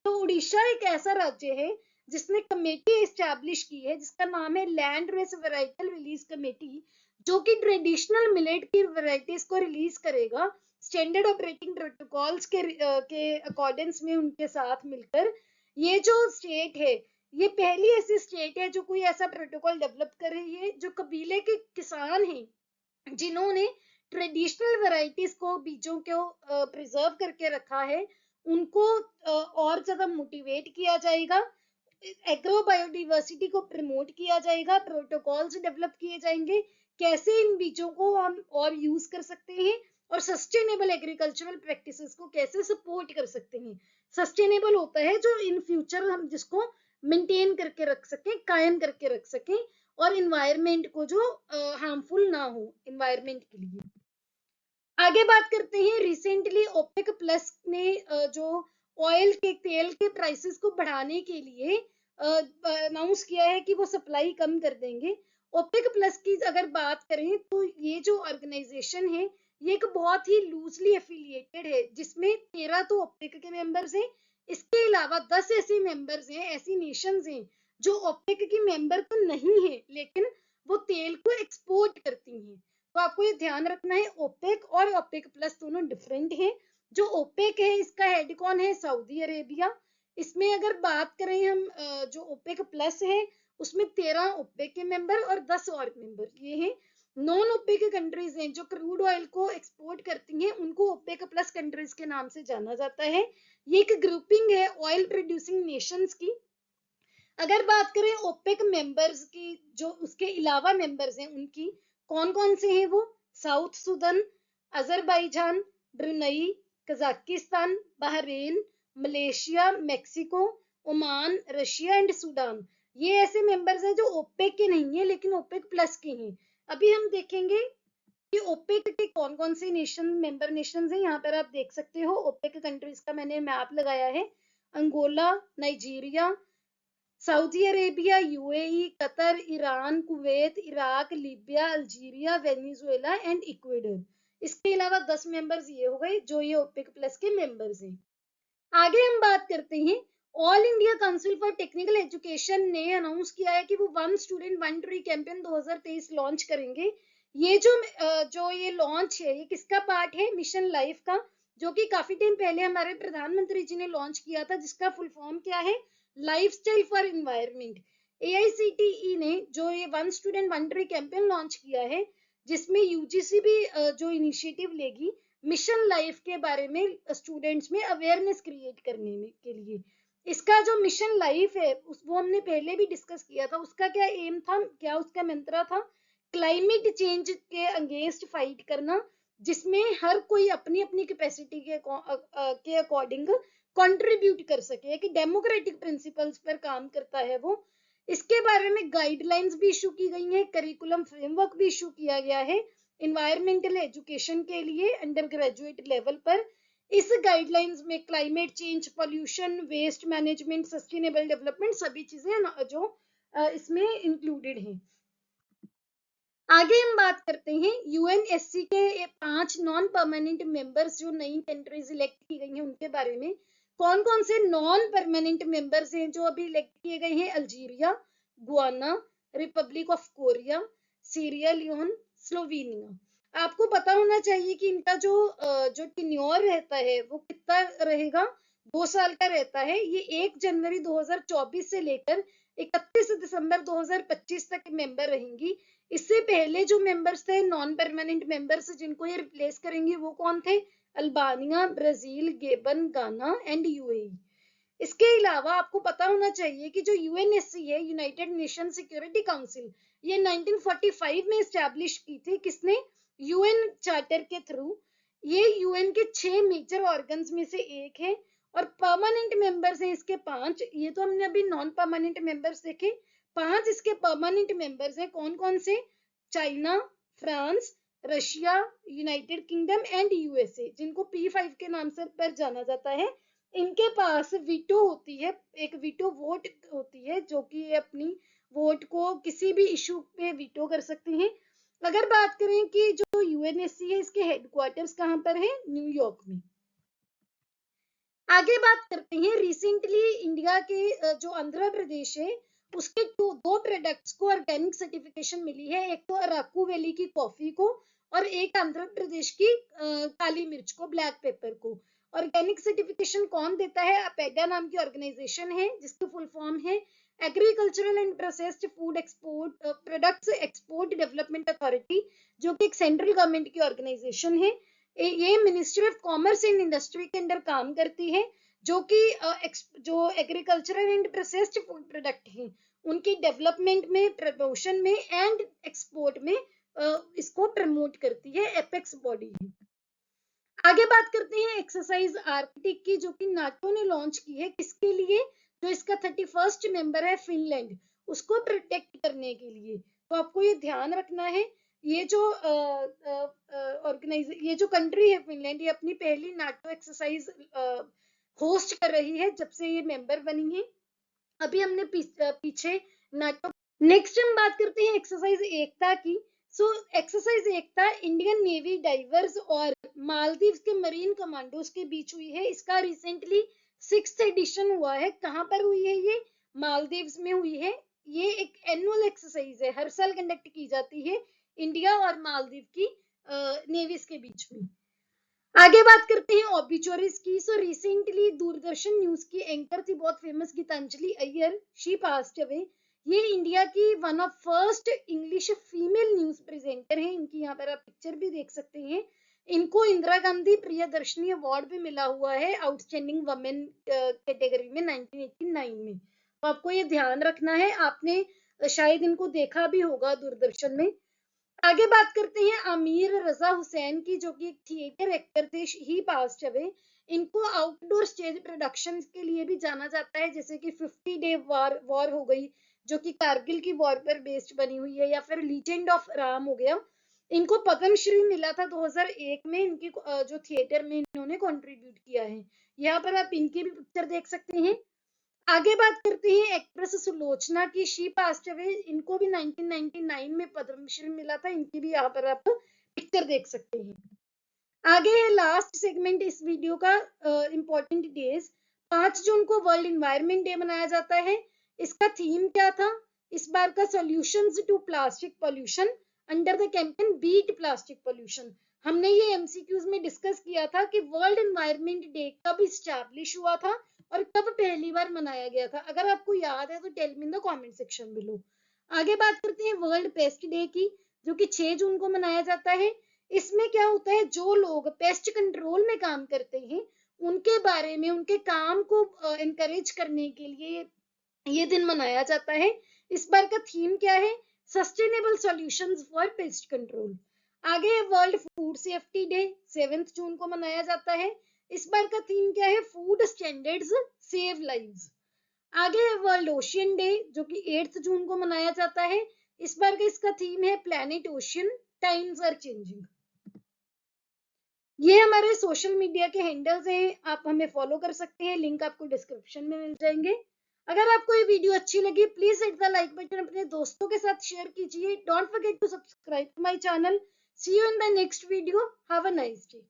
तो उड़ीसा एक ऐसा राज्य है जिसने कमेटी एस्टैब्लिश की है जिसका नाम है लैंड रेस वैराइटल रिलीज कमेटी, जो कि ट्रेडिशनल मिलेट की वैरायटीज को रिलीज करेगा स्टैंडर्ड ऑपरेटिंग प्रोटोकॉल्स के अकॉर्डेंस में उनके साथ मिलकर। ये जो स्टेट है ये पहली ऐसी स्टेट है जो कोई ऐसा प्रोटोकॉल डेवलप कर रही है, जो कबीले के किसान हैं जिन्होंने ट्रेडिशनल वैरायटीज को, बीजों को प्रिजर्व करके रखा है, उनको और ज्यादा मोटिवेट किया जाएगा, एग्रो बायोडिवर्सिटी को प्रमोट किया जाएगा, प्रोटोकॉल्स डेवलप किए जाएंगे कैसे इन बीजों को हम और यूज कर सकते हैं, और सस्टेनेबल एग्रीकल्चरल प्रैक्टिसेस को कैसे सपोर्ट कर सकते हैं। सस्टेनेबल होता है जो इन फ्यूचर हम जिसको मेंटेन करके रख सकें, कायम करके रख सकें, और इन्वायरमेंट को जो हार्मफुल ना हो इन्वायरमेंट के लिए। आगे बात करते हैं, रिसेंटली ओपेक प्लस ने जो ऑयल के, तेल के प्राइसेस को बढ़ाने के लिए अनाउंस किया है कि वो सप्लाई कम कर देंगे। ओपेक प्लस की अगर बात करें तो ये जो ऑर्गेनाइजेशन है ये एक बहुत ही लूजली एफिलिएटेड है, जिसमें 13 तो ओपेक के मेंबर्स हैं, इसके अलावा 10 ऐसे मेंबर्स हैं, ऐसी नेशंस हैं जो ओपेक की मेंबर तो नहीं है लेकिन वो तेल को एक्सपोर्ट करती हैं। तो आपको ये ध्यान रखना है, ओपेक और ओपेक प्लस दोनों डिफरेंट हैं। जो ओपेक है इसका हेड कौन है? Saudi Arabia. इसमें अगर बात करें हम जो ओपेक प्लस है उसमें 13 ओपेक के मेंबर और 10 और मेंबर ये हैं। नॉन ओपेक कंट्रीज हैं जो क्रूड ऑयल को एक्सपोर्ट करती हैं, उनको ओपेक प्लस कंट्रीज के नाम से जाना जाता है। ये एक ग्रुपिंग है ऑयल प्रोड्यूसिंग नेशंस की। अगर बात करें ओपेक मेंबर्स की, जो उसके अलावा मेंबर्स हैं उनकी, कौन कौन से हैं वो? South Sudan, Azerbaijan, Brunei, Kazakhstan, Bahrain, Malaysia, Mexico, Oman, Russia and Sudan. ये ऐसे मेंबर्स हैं जो ओपेक के नहीं है लेकिन ओपेक प्लस के हैं। अभी हम देखेंगे कि ओपेक के कौन कौन से नेशन, मेंबर नेशंस हैं। यहाँ पर आप देख सकते हो ओपेक कंट्रीज का मैंने मैप लगाया है। Angola, Nigeria, Saudi Arabia, UAE, Qatar, Iran, Kuwait, Iraq, Libya, Algeria, Venezuela and Ecuador. इसके अलावा 10 मेंबर्स ये हो गए जो ये ओपेक प्लस के मेंबर्स हैं। आगे हम बात करते हैं, all India council for technical education ने अनाउंस किया है कि वो one student one tree campaign 2023 launch करेंगे। ये जो ये लॉन्च है ये किसका पार्ट है? मिशन लाइफ का, जो कि काफी टाइम पहले हमारे प्रधानमंत्री जी ने लॉन्च किया था, जिसका फुल फॉर्म क्या है? Lifestyle for environment. AICTE ने जो ये one student one tree campaign launch किया है, जिसमें UGC भी जो इनिशिएटिव लेगी मिशन लाइफ के बारे में स्टूडेंट्स में अवेयरनेस क्रिएट करने में के लिए। इसका जो मिशन लाइफ है वो हमने पहले भी डिस्कस किया था, उसका क्या एम था, क्या उसका मंत्रा था क्लाइमेट चेंज के अगेंस्ट फाइट करना, जिसमें हर कोई अपनी अपनी कैपेसिटी के अकॉर्डिंग कंट्रीब्यूट कर सके, कि डेमोक्रेटिक प्रिंसिपल्स पर काम करता है वो। इसके बारे में गाइडलाइंस भी इशू की गई हैं, करिकुलम फ्रेमवर्क भी इशू किया गया है इन्वायरमेंटल एजुकेशन के लिए अंडर ग्रेजुएट लेवल पर। इस गाइडलाइंस में climate change, pollution, waste management, sustainable development सभी चीजें जो इसमें इंक्लूडेड हैं। आगे हम बात करते हैं यूएनएससी के 5 नॉन परमानेंट मेंबर्स जो नई कंट्रीज इलेक्ट की गई हैं उनके बारे में। कौन कौन से नॉन परमानेंट मेंबर्स हैं जो अभी इलेक्ट किए गए हैं? Algeria, Guyana, republic of Korea, Sierra Leone, Slovenia. आपको पता होना चाहिए कि इनका जो टेन्योर रहता है वो कितना रहेगा, 2 साल का रहता है। ये 1 जनवरी 2024 से लेकर 31 दिसंबर 2025 तक मेंबर रहेंगी। इससे पहले जो मेंबर्स थे नॉन परमानेंट मेंबर्स जिनको ये रिप्लेस करेंगे वो कौन थे? अल्बानिया, ब्राजील, गेबन, गाना एंड यूएई। इसके अलावा आपको पता होना चाहिए कि जो यूएनएससी है, यूनाइटेड नेशन सिक्योरिटी काउंसिल, ये 1945 में एस्टैब्लिश की थी। किसने? यूएन चार्टर के थ्रू। ये यूएन के 6 मेजर ऑर्गन्स में से एक है और परमानेंट मेंबर्स हैं इसके 5। ये तो हमने अभी नॉन परमानेंट मेंबर्स देखे। 5 इसके परमानेंट मेंबर्स हैं। कौन कौन से? China, France, Russia, United kingdom and USA, जिनको P5 के नाम से पर जाना जाता है। इनके पास वीटो होती है, एक वीटो वोट होती है, जो कि ये अपनी वोट को किसी भी इशू पे वीटो कर सकते हैं। अगर बात करें कि जो यूएनएससी है इसके हेडक्वार्टर्स कहाँ पर है? न्यूयॉर्क में। आगे बात करते हैं, रिसेंटली इंडिया के जो आंध्र प्रदेश है उसके दो प्रोडक्ट्स को ऑर्गेनिक सर्टिफिकेशन मिली है। एक तो अराकू वैली की कॉफी को और एक आंध्र प्रदेश की काली मिर्च को, ब्लैक पेपर को। ऑर्गेनिक सर्टिफिकेशन कौन देता है? अपेडा नाम की ऑर्गेनाइजेशन है जिसकी फुल फॉर्म है agricultural and processed food export products export development authority, जो कि एक सेंट्रल गवर्नमेंट की ऑर्गेनाइजेशन है। ये ministry of commerce and industry के अंडर काम करती है, जो कि जो agricultural and processed food product हैं उनकी डेवलपमेंट में, प्रमोशन में एंड एक्सपोर्ट में इसको प्रमोट करती है, एपेक्स बॉडी है। आगे बात करते हैं एक्सरसाइज आर्कटिक की, जो कि नाटो ने लॉन्च की है। किसके लिए? जो इसका 31st मेंबर है फिनलैंड, उसको प्रोटेक्ट करने के लिए। तो आपको ये ध्यान रखना है, ये जो ये जो कंट्री है फिनलैंड, ये अपनी पहली नाटो एक्सरसाइज होस्ट कर रही है जब से ये मेंबर बनी है। अभी हमने पीछे नाटो। नेक्स्ट हम बात करते हैं एक्सरसाइज एकता की। एक्सरसाइज एकता इंडियन नेवी डाइवर्स और मालदीव के मरीन कमांडोज के बीच हुई है। इसका रिसेंटली 6th एडिशन हुआ है। कहाँ पर हुई है ये? मालदीव्स में हुई है। ये एक एनुअल एक्सरसाइज है, हर साल कंडक्ट की जाती है इंडिया और मालदीव की नेवीज के बीच में। आगे बात करते हैं ऑब्ituaries की। रिसेंटली दूरदर्शन न्यूज की एंकर थी बहुत famous, Gitanjali Aiyar, she passed away. ये इंडिया की one of first English female news presenter हैं। इनकी यहाँ पर आप पिक्चर भी देख सकते हैं। इनको इंदिरा गांधी प्रियदर्शनी अवार्ड भी मिला हुआ है आउटस्टैंडिंग वुमेन कैटेगरी में 1989 में। तो आपको ये ध्यान रखना है, आपने शायद इनको देखा भी होगा दूरदर्शन में। आगे बात करते हैं आमिर रजा हुसैन की, जो कि एक थिएटर एक्टर थे, ही पास्ड अवे। इनको आउटडोर स्टेज प्रोडक्शन के लिए भी जाना जाता है, जैसे कि 50 डे वॉर हो गई, जो कि कारगिल की वॉर पर बेस्ड बनी हुई है, या फिर लीजेंड ऑफ राम हो गया। इनको पद्मश्री मिला था 2001 में, इनकी जो थिएटर में इन्होंने कंट्रीब्यूट किया है। यहाँ पर आप इनकी भी पिक्चर देख सकते हैं। आगे बात करते हैं एक्ट्रेस सुलोचना की, शी पास्ड अवे। इनको भी 1999 में पद्मश्री मिला था। इनकी भी यहाँ पर आप पिक्चर देख सकते हैं। आगे है लास्ट सेगमेंट इस वीडियो का, इंपॉर्टेंट डेज। 5 जून को वर्ल्ड एनवायरनमेंट डे मनाया जाता है। इसका थीम क्या था इस बार का? Solutions to plastic pollution under the campaign beat plastic pollution. हमने ये एमसीक्यूज में डिस्कस किया था कि वर्ल्ड एनवायरनमेंट डे कब स्टैब्लिश हुआ था और कब पहली बार मनाया गया था। अगर आपको याद है तो tell me in the comment section below. आगे बात करते हैं वर्ल्ड पेस्ट डे की, जो कि 6 जून को मनाया जाता है। इसमें क्या होता है, जो लोग पेस्ट कंट्रोल में काम करते हैं उनके बारे में, उनके काम को एनकरेज करने के लिए ये दिन मनाया जाता है। इस बार का थीम क्या है? Sustainable solutions for pest control. आगे वर्ल्ड फूड सेफ्टी डे 7 जून को मनाया जाता है। इस बार का थीम क्या है? Food standards save lives. आगे है वर्ल्ड ओशियन डे जो कि 8 जून को मनाया जाता है। इस बार का इसका थीम है planet ocean, times are changing. ये हमारे सोशल मीडिया के हैंडल्स हैं, आप हमें फॉलो कर सकते हैं, लिंक आपको डिस्क्रिप्शन में मिल जाएंगे। अगर आपको ये वीडियो अच्छी लगी please hit the like button, अपने दोस्तों के साथ शेयर कीजिए। Don't forget to subscribe to my channel. See you in the next video. Have a nice day.